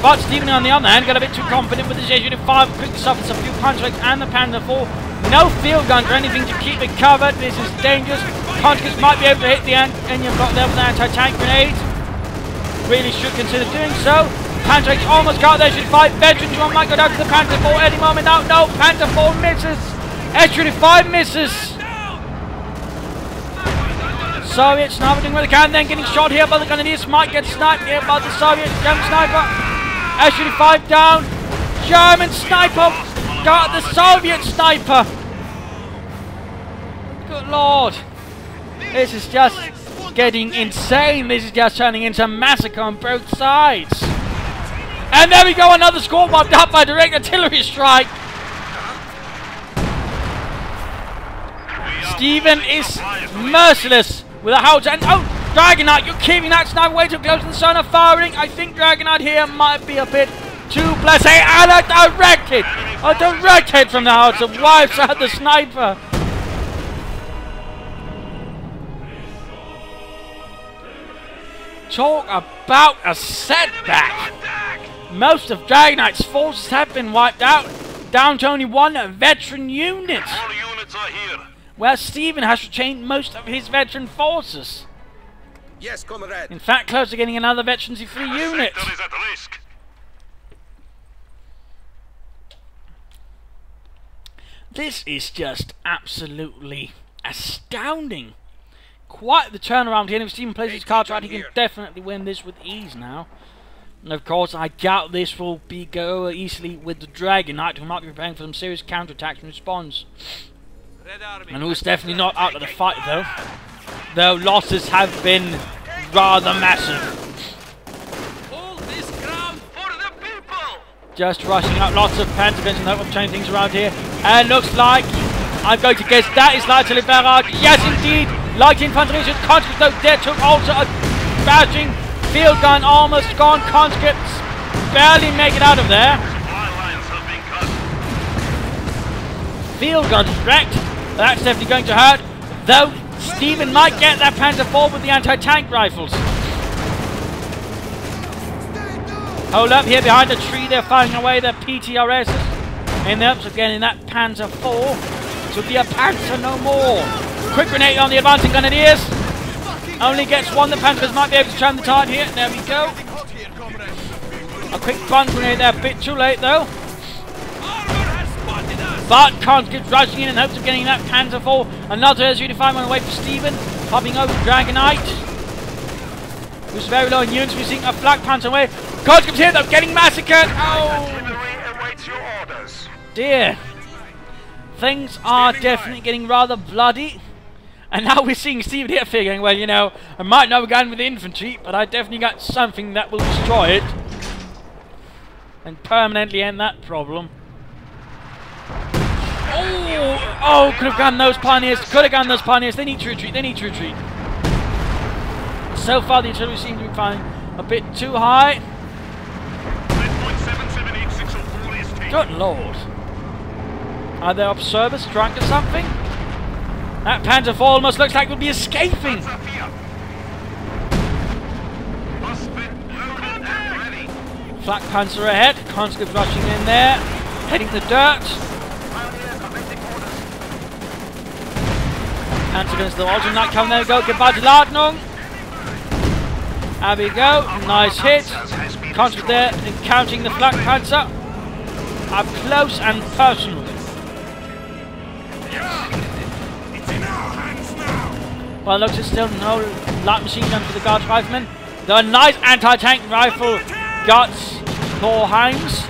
But Stephenn on the other hand got a bit too confident with his SU-5, quickly suffers a few contracts and the Panzer 4. No field guns or anything to keep it covered. This is dangerous. Conscripts might be able to hit the engine block there with an anti-tank grenade. Really should consider doing so. Panzer 8 almost got there. SU-5 veterans. One might go down to the Panzer 4 any moment now. No, Panzer 4 misses. SU-5 misses. Soviets sniper doing what they can, then getting shot here by the Grenadiers. Might get sniped here by the Soviet German sniper. SU-5 down. German sniper got the Soviet sniper. Good Lord. This is just getting insane. This is just turning into a massacre on both sides. And there we go, another squad wiped out by direct artillery strike. Stephenn is merciless with a howitzer. And oh, Dragonite, you're keeping that sniper way too close to the sun of firing. I think Dragonite here might be a bit too blessed. And a direct hit from the howitzer wipes out the sniper. Talk about a setback. Most of Dragonite's forces have been wiped out, down to only 1 veteran unit. All units are here. Where Stephenn has retained most of his veteran forces. Yes, comrade. In fact, close to getting another veteran Z3 unit. Sector is at risk. This is just absolutely astounding. Quite the turnaround here. If Stephenn plays his cards right, he can definitely win this with ease now. And of course, I doubt this will go easily with the Dragonite, who might be preparing for some serious counterattacks in response. And who's definitely not out of the fight, though. Though losses have been rather massive. Hold this ground for the people. Just rushing out lots of Pentaguns and hope of changing things around here. And looks like, I'm going to guess that is Leitele Barrage. Yes, indeed. Light infantry should conscripts, though there took also a bashing. Field gun almost gone. Conscripts barely make it out of there. Supply lines have been cut. Field guns wrecked. That's definitely going to hurt. Though Stephenn might get that Panzer 4 with the anti-tank rifles. Hold up here behind the tree. They're firing away their PTRSs. And they're up again in that Panzer 4. To be a Panzer no more. Quick grenade on the advancing Grenadiers. Only gets 1. The Panthers might be able to turn the tide here. There we go. A quick bun grenade there. A bit too late though. Armor has spotted us. but Conscript rushing in hopes of getting that Panzer IV. Another S-Unified on the way for Stephenn, popping over Dragonite, who's very low in units. We're seeing a Flak Panzer away. Conscript here though, getting massacred. Oh dear. Things are definitely getting rather bloody. And now we're seeing Stephenn here figuring, well, you know, I might not have gone with the infantry, but I definitely got something that will destroy it and permanently end that problem. Oh, could have gone those pioneers, They need to retreat, So far the artillery seems to be flying a bit too high. Good lord. Are there observers drunk or something? That Panzer IV almost looks like it will be escaping. Flak Panzer ahead. Conscript rushing in there. Heading the dirt. Panzer against the Dragonite coming. There we go. Goodbye to Ladnung. There we go. Nice hit. Conscript there encountering the Flak Panzer up close and personal. Well, looks it's still no light machine gun for the Guards Riflemen. The nice anti-tank rifle guts for Heinz.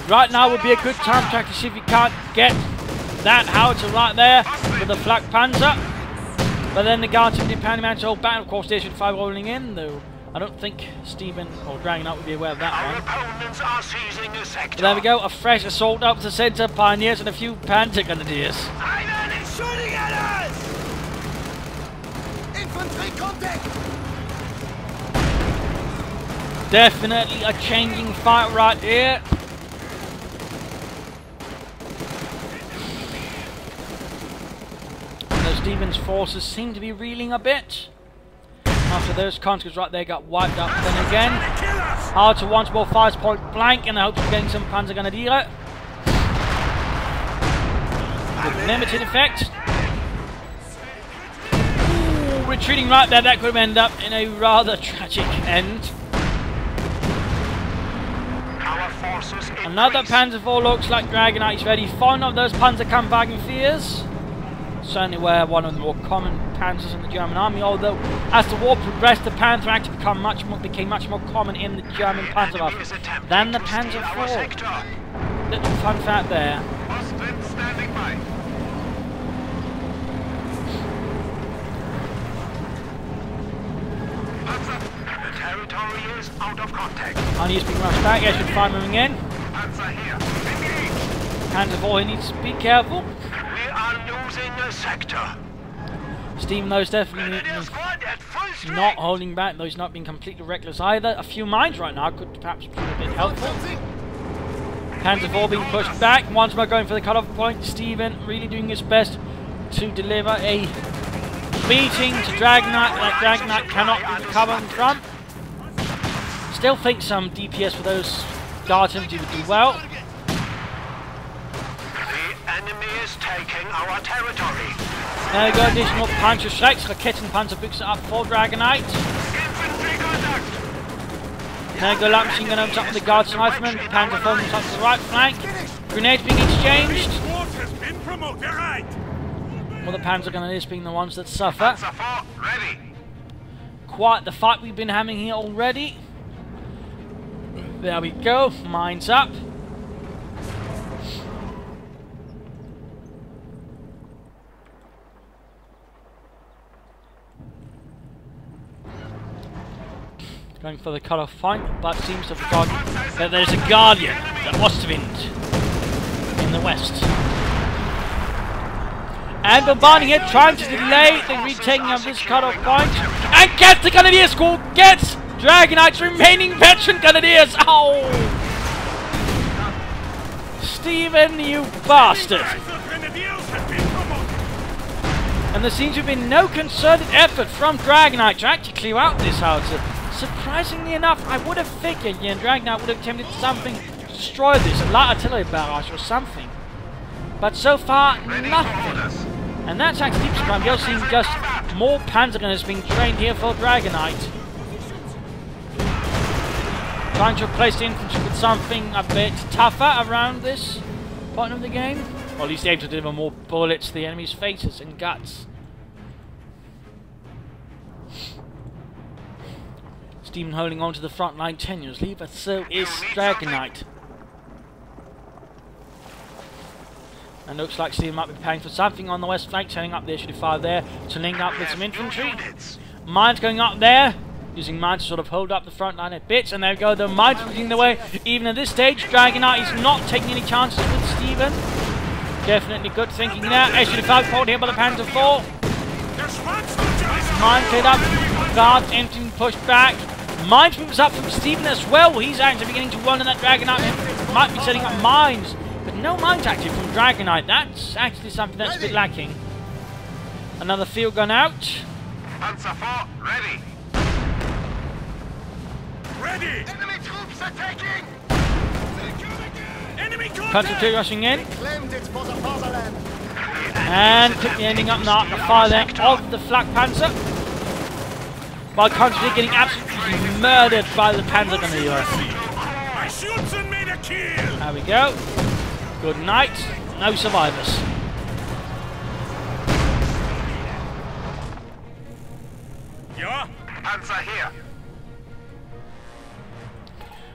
Right now would be a good time track to see if you can't get that howitzer right there with the Flak Panzer. But then the Guards have independently managed to hold back. Of course, Station 5 rolling in, though I don't think Stephenn or Dragonite would be aware of that one. But there we go, a fresh assault up to centre, Pioneers and a few Panzer Grenadiers. Shooting at us! Infantry contact! Definitely a changing fight right here. Those Stephenn's forces seem to be reeling a bit. After those conscripts right there got wiped up then again. Howitzer once more fires point blank in the hopes of getting some Panzer Grenadier. With limited effect. Ooh, retreating right there, that could have ended up in a rather tragic end. Another Panzer IV looks like Dragonite's very fond of those Panzerkampfwagenfears. Certainly were one of the more common panzers in the German army, although as the war progressed the Panther actually became much more common in the German Panzerwaffe than the Panzer IV. Little fun fact there. The territory is out of contact. Only is being rushed back, Escalation 5 moving in. Panzer here. Panzer IV, he needs to be careful. We are losing a sector. Stephenn, though, is definitely not holding back, though he's not being completely reckless either. A few mines right now could perhaps be a bit helpful. Panzer IV being pushed back, once more going for the cut-off point. Stephenn really doing his best to deliver a beating to Dragonite that Dragonite cannot recover from. Still think some DPS for those Guards would do well. Enemy is taking our territory. There we go, additional Panzer Schrecks, Rakettenpanzer picks it up for Dragonite. Infantry contact. There we go, light machine gun opens up with the Guards Riflemen. Panzer IV moves up to the right flank. Grenades being exchanged. Well, the Panzer Grenadiers being the ones that suffer. Panzer IV ready. Quite the fight we've been having here already. There we go, mines up. Going for the cut-off point, but seems to have forgotten that there's a Guardian at Ostwind in the west. And bombarding it, trying to delay the retaking of this cut-off point. And gets the Grenadier School, gets Dragonite's remaining veteran Grenadiers. Oh! Stephenn, you bastard! And there seems to have been no concerted effort from Dragonite to actually clear out this howitzer. Surprisingly enough, I would have figured Dragonite would have attempted something to destroy this, a light artillery barrage or something. But so far, nothing. And that's actually deep surprising. You're seeing just more Panzer gunners being trained here for Dragonite. Trying to replace the infantry with something a bit tougher around this point of the game. Or at least able to deliver more bullets to the enemy's faces and guts. Stephenn holding on to the front line tenuously, but so is Dragonite. And looks like Stephenn might be paying for something on the west flank, turning up the HD5 there to link up with some infantry. Mines going up there, using mines to sort of hold up the front line at bits, and there we go, the mines leading the way. Even at this stage, Dragonite is not taking any chances with Stephenn. Definitely good thinking there. HD5 caught here by the Panzer IV. Mine cleared up, guards empty, pushed back. Mines moves up from Stephenn as well. He's actually beginning to run in that Dragonite. Might be setting up mines. But no mines active from Dragonite. That's actually something that's a bit lacking. Another field gun out. Panzer IV, ready. Ready! Enemy troops attacking! Enemy Panzer II rushing in. Claimed it for the fatherland. And quickly ending up now the fire there of the Flak Panzer. While Country getting absolutely murdered by the Panzer gun here. I shoots and made a kill! There we go. Good night. No survivors. Yeah? Panzer here.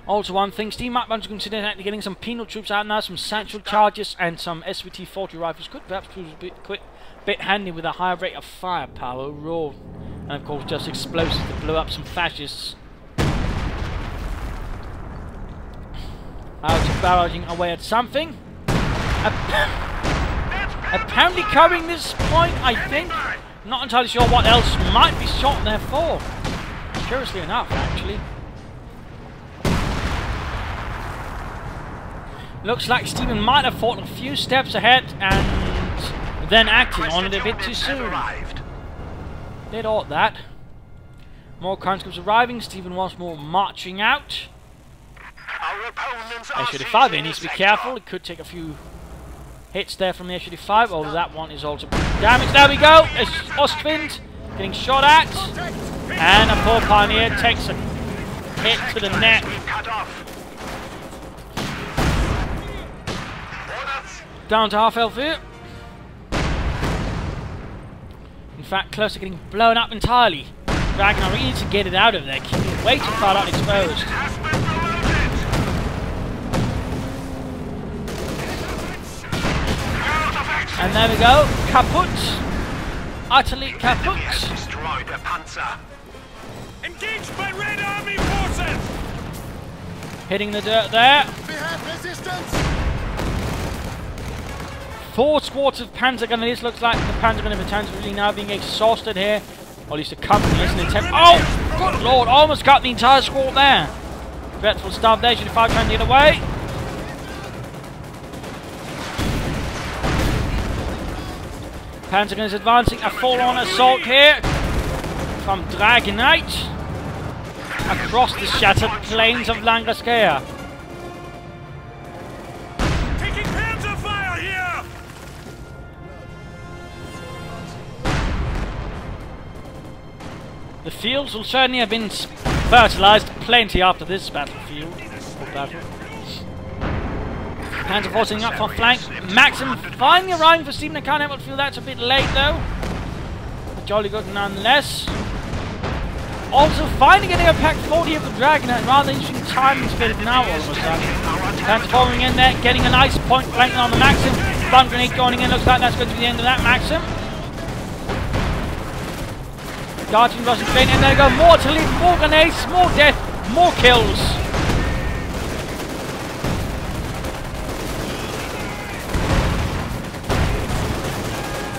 Also one thing, Stephenn might want to consider actually getting some penal troops out now, some satchel charges and some SVT-40 rifles. Could perhaps prove a bit handy with a higher rate of firepower overall. And of course just explosives to blow up some fascists. Out barraging away at something. Apparently covering this point, I think. Not entirely sure what else might be shot there for. Curiously enough, actually. Looks like Stephenn might have fought a few steps ahead and then acted on it a bit too soon. Did ought that. More conscripts arriving. Stephenn once more marching out. HD5 he needs to be careful. It could take a few hits there from the HD5, although that one is also damaged. There we go. It's Ostwind getting shot at. And a poor Pioneer takes a hit to the neck. Down to half health here. In fact, close to getting blown up entirely. Dragonite really needs to get it out of there, keeping it way too far out exposed. And there we go, kaput. Utterly kaput. Destroyed a Panzer. Engaged by Red Army forces! Hitting the dirt there. We have resistance. 4 squads of Panzer Gunners. Looks like the Panzer Gunner battalions are really now being exhausted here. Or at least a company isn't attempt. Oh! Good lord! Almost got the entire squad there. Dreadful stuff there. HD5 trying to get away. Panzer Gunners advancing. A full-on assault here from Dragonite across the shattered plains of Langreskea. The fields will certainly have been fertilized plenty after this battlefield. Panzer forcing up from flank. Maxim finally arriving for Stephenn. I can't help but feel that's a bit late though. But jolly good nonetheless. Also finally getting a pack 40 of the Dragonite. Rather interesting timing split now all of a sudden. Panzer following in there, getting a nice point blank on the Maxim. Stun grenade going in. Looks like that's going to be the end of that Maxim. Guardian rushing faint, and there we go, more to leave, more grenades, more death, more kills.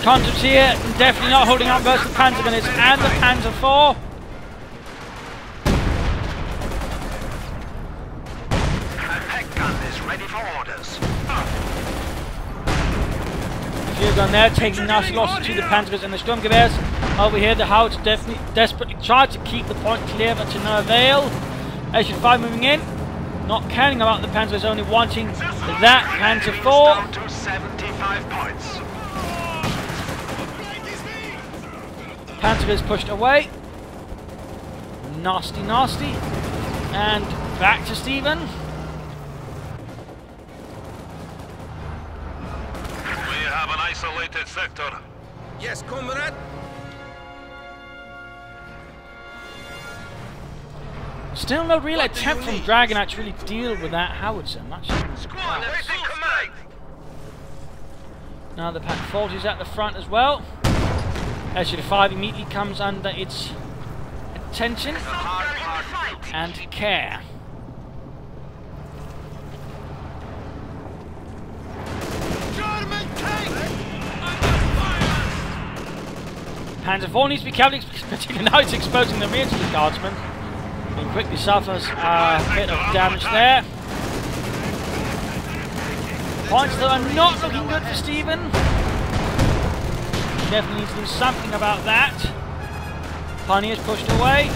Conscripts here, definitely not holding up versus the Panzer Gunners and the Panzer IV. Attack gun is ready for orders. Field gun there, taking nasty losses to the Panzers and the Sturmgewehrs. Over here, the Howitz definitely desperately tried to keep the point clear, but to no avail. HD5 moving in, not caring about the Panzers, only wanting that Panzer IV. Down to 75 points. Panzer is pushed away. Nasty, nasty. And back to Stephenn. We have an isolated sector. Yes, comrade. Still no real What do attempt you from need? Dragonite to really deal with that howitzer much. Squad, waiting command. Now the Pack 40's at the front as well. SU-5 immediately comes under its attention and care. German tank! Panzer IV needs to be careful, particularly now it's exposing the rear to the guardsman. He quickly suffers a bit of damage there. Points that are not looking good for Stephenn. Definitely needs to do something about that. Pioneer's pushed away.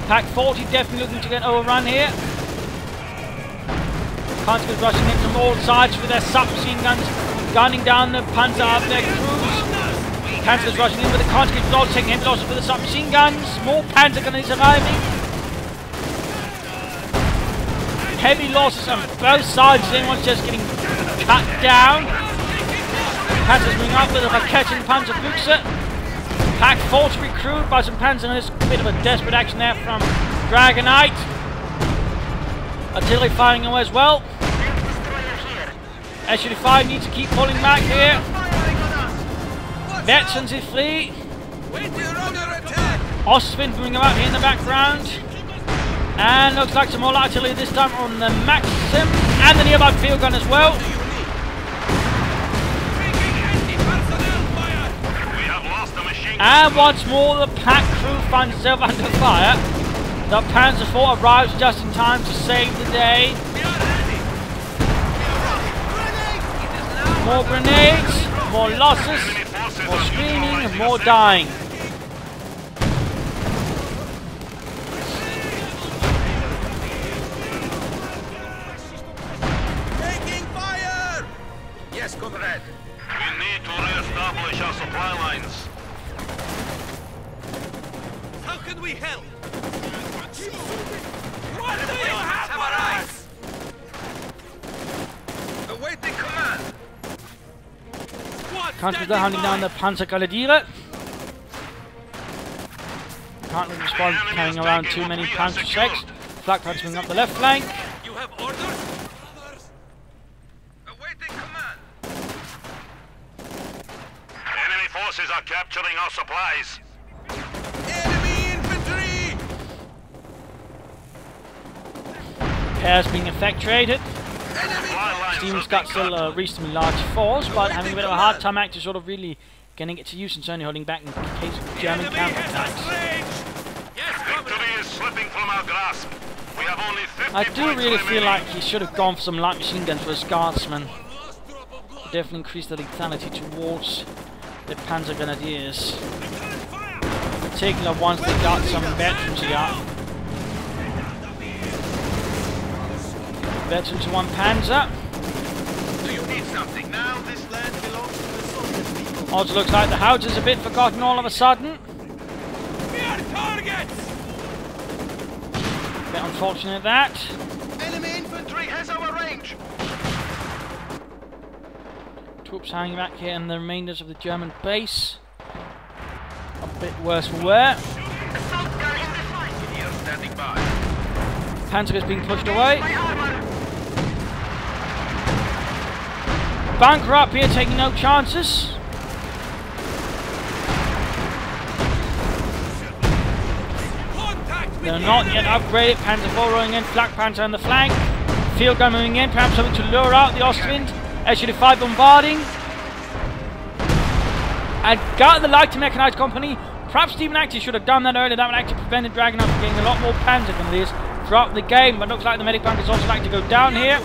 Pack 40 definitely looking to get overrun here. Panzer's rushing in from all sides with their submachine guns, gunning down the Panzer of their crews. Panzer's rushing in with the conscripts, all taking heavy losses with the submachine guns. More Panzer gunners arriving. Heavy losses on both sides. Anyone's just getting cut down. Panzer's moving up with a Raketen Panzer Büchse. Pack 40 recruited by some Panzer, and there's a bit of a desperate action there from Dragonite. Artillery firing away as well. SU-5 needs to keep pulling back here. Veterans is free. Stephenn moving about here in the background. And looks like some more artillery this time on the Maxim and the nearby field gun as well. And once more the Pack crew finds itself under fire. The Panzer IV arrives just in time to save the day. More grenades, more losses, more screaming, and more dying. Taking fire! Yes, comrade. We need to re-establish our supply lines. How can we help? What do you have for us? Awaiting command. Countries are hunting down the Panzer Grenadiere. Can't really respond carrying around too many Panzer checks. Flak Panzer moving up the left flank. You have orders? Awaiting command. Enemy forces are capturing our supplies. Enemy infantry! Repairs being effectuated. Supply lines Steven's have got been still cut. a reasonably large force, but having a bit of a hard time actually sort of really getting it to use and certainly holding back in case of German counterattacks. Victory is slipping from our grasp. We have only 50 I do points really feel remaining. like he should have gone for some light machine guns for his guardsmen. Definitely increase the lethality towards the Panzer Grenadiers. In particular once they got some veterans here. Veteran to one Panzer. Do you need something? Now this land belongs to the Soviet people. Also looks like the howitzer's a bit forgotten all of a sudden. We are targets! Bit unfortunate that. Enemy infantry has our range! Troops hanging back here and the remainders of the German base. A bit worse for wear. Here standing by. Panzer is being pushed away. Bunker up here, taking no chances. They're not yet upgraded. Panzer IV rolling in, Flak Panzer on the flank. Field gun moving in, perhaps something to lure out the Ostwind. SU-5 bombarding. And got the light mechanized company. Perhaps Stephenn actually should have done that earlier. That would actually prevent Dragonite from getting a lot more Panzer than this throughout the game. But looks like the medic bunkers also like to go down here.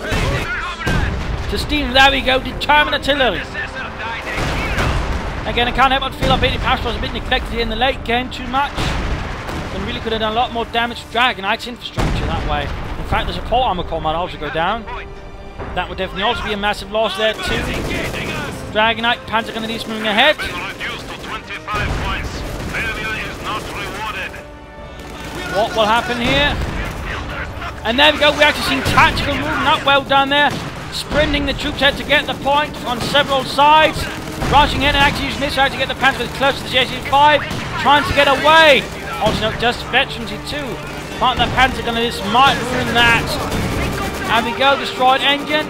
To Stephenn, there we go, determined artillery. Again, I can't help but feel a bit, perhaps was a bit neglected in the late game too much. And really could have done a lot more damage to Dragonite's infrastructure that way. In fact, the support armor corps might also go down. That would definitely also be a massive loss there too. Dragonite, Panzer Grenadiers moving ahead. Been reduced to 25 points. Failure is not rewarded. What will happen here? And there we go, we're actually seeing tactical movement up well done there. Sprinting the troops head to get the point on several sides. Rushing in and actually using this side to get the Panthers close to the JC5. Trying to get away. Also, no, just veterans too. But the Panzer gunner, this might ruin that. And we go, destroyed engine.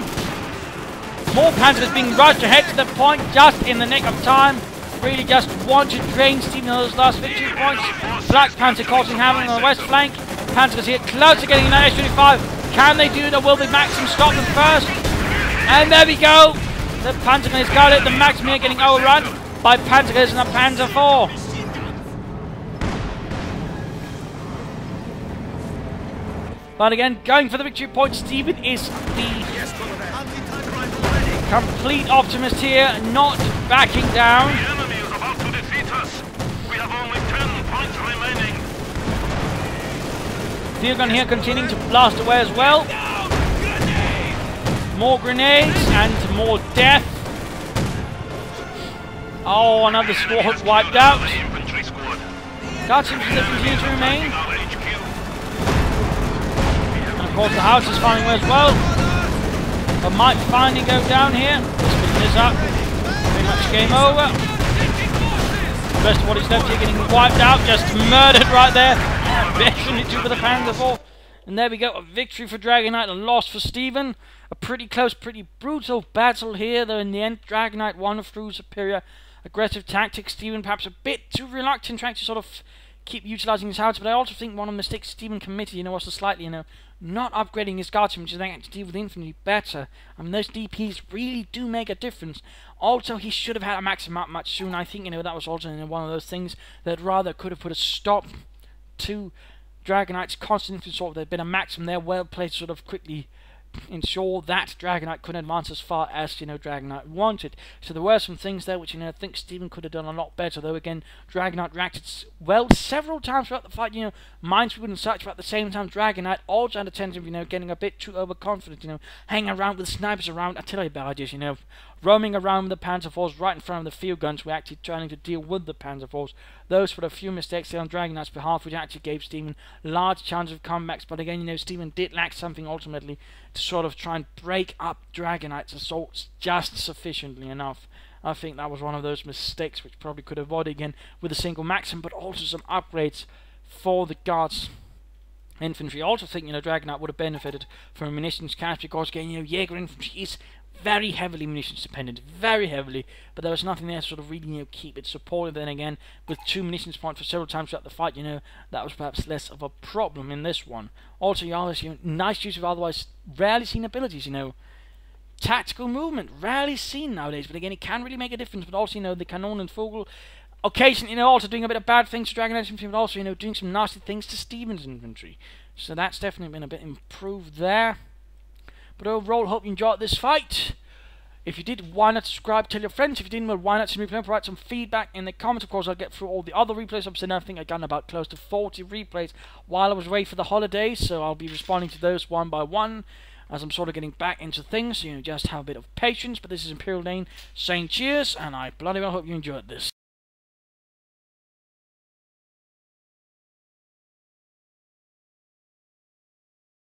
More Panthers being rushed ahead to the point just in the nick of time. Really just want to drain Stephenn of those last victory points. Black Panther causing havoc on the west flank. Panthers here close to getting in that S-25. Can they do it, or will the Maxim stop them first? And there we go. The Panzer gun has got it. The Maxim here getting overrun by Panzers and the Panzer IV. But again, going for the victory point, Stephenn is the complete optimist here, not backing down. The enemy is about to defeat us. We have only 10 points remaining. Field gun here continuing to blast away as well. More grenades and more death. Oh, another squad wiped out. Infantry squad. Guardships continue to remain. And of course the house is firing away as well. But might finally go down here. Spinning this up. Pretty much game over. The rest of what is left here getting wiped out. Just murdered right there. Definitely two for the Panzer IV. And there we go. A victory for Dragonite. A loss for Stephenn. A pretty close, pretty brutal battle here. Though in the end, Dragonite won through superior aggressive tactics. Stephenn perhaps a bit too reluctant trying to sort of keep utilising his house. But I also think one of the mistakes Stephenn committed, was to slightly, not upgrading his guardsmen, which is then to deal with infantry better. I mean, those DPs really do make a difference. Also, he should have had a Maxim up much sooner. I think, that was also one of those things that rather could have put a stop to Dragonite's constant infantry. There'd been a Maxim there, well placed, sort of quickly ensure that Dragonite couldn't advance as far as, Dragonite wanted. So there were some things there which, I think Stephenn could have done a lot better, though again, Dragonite reacted well several times throughout the fight, minesweeper and such, but at the same time, Dragonite also had a tendency of, getting a bit too overconfident, hanging around with snipers around, artillery barrages, roaming around with the Panzer IVs right in front of the field guns. We're actually trying to deal with the Panzer IVs. Those were a few mistakes there on Dragonite's behalf, which actually gave Stephenn large chance of comebacks. But again, Stephenn did lack something ultimately to sort of try and break up Dragonite's assaults just sufficiently enough. I think that was one of those mistakes which probably could have avoided again with a single Maxim, but also some upgrades for the guards. Infantry. I also think, Dragonite would have benefited from a munitions cache because, again, Jaeger infantry is very heavily munitions dependent, very heavily, but there was nothing there to sort of really, keep it supported. Then again, with 2 munitions points for several times throughout the fight, that was perhaps less of a problem in this one. Also, nice use of otherwise rarely seen abilities, tactical movement, rarely seen nowadays, but again, it can really make a difference. But also, the Canon and Vogel, occasionally, also doing a bit of bad things to Dragonite's infantry, but also, doing some nasty things to Stephenn's infantry. So that's definitely been a bit improved there. But overall, hope you enjoyed this fight. If you did, why not subscribe, tell your friends. If you didn't, well, why not simply provide some feedback in the comments. Of course, I'll get through all the other replays. I think I've done about close to 40 replays while I was away for the holidays, so I'll be responding to those one by one as I'm sort of getting back into things. Just have a bit of patience. But this is Imperial Dane saying cheers, and I bloody well hope you enjoyed this.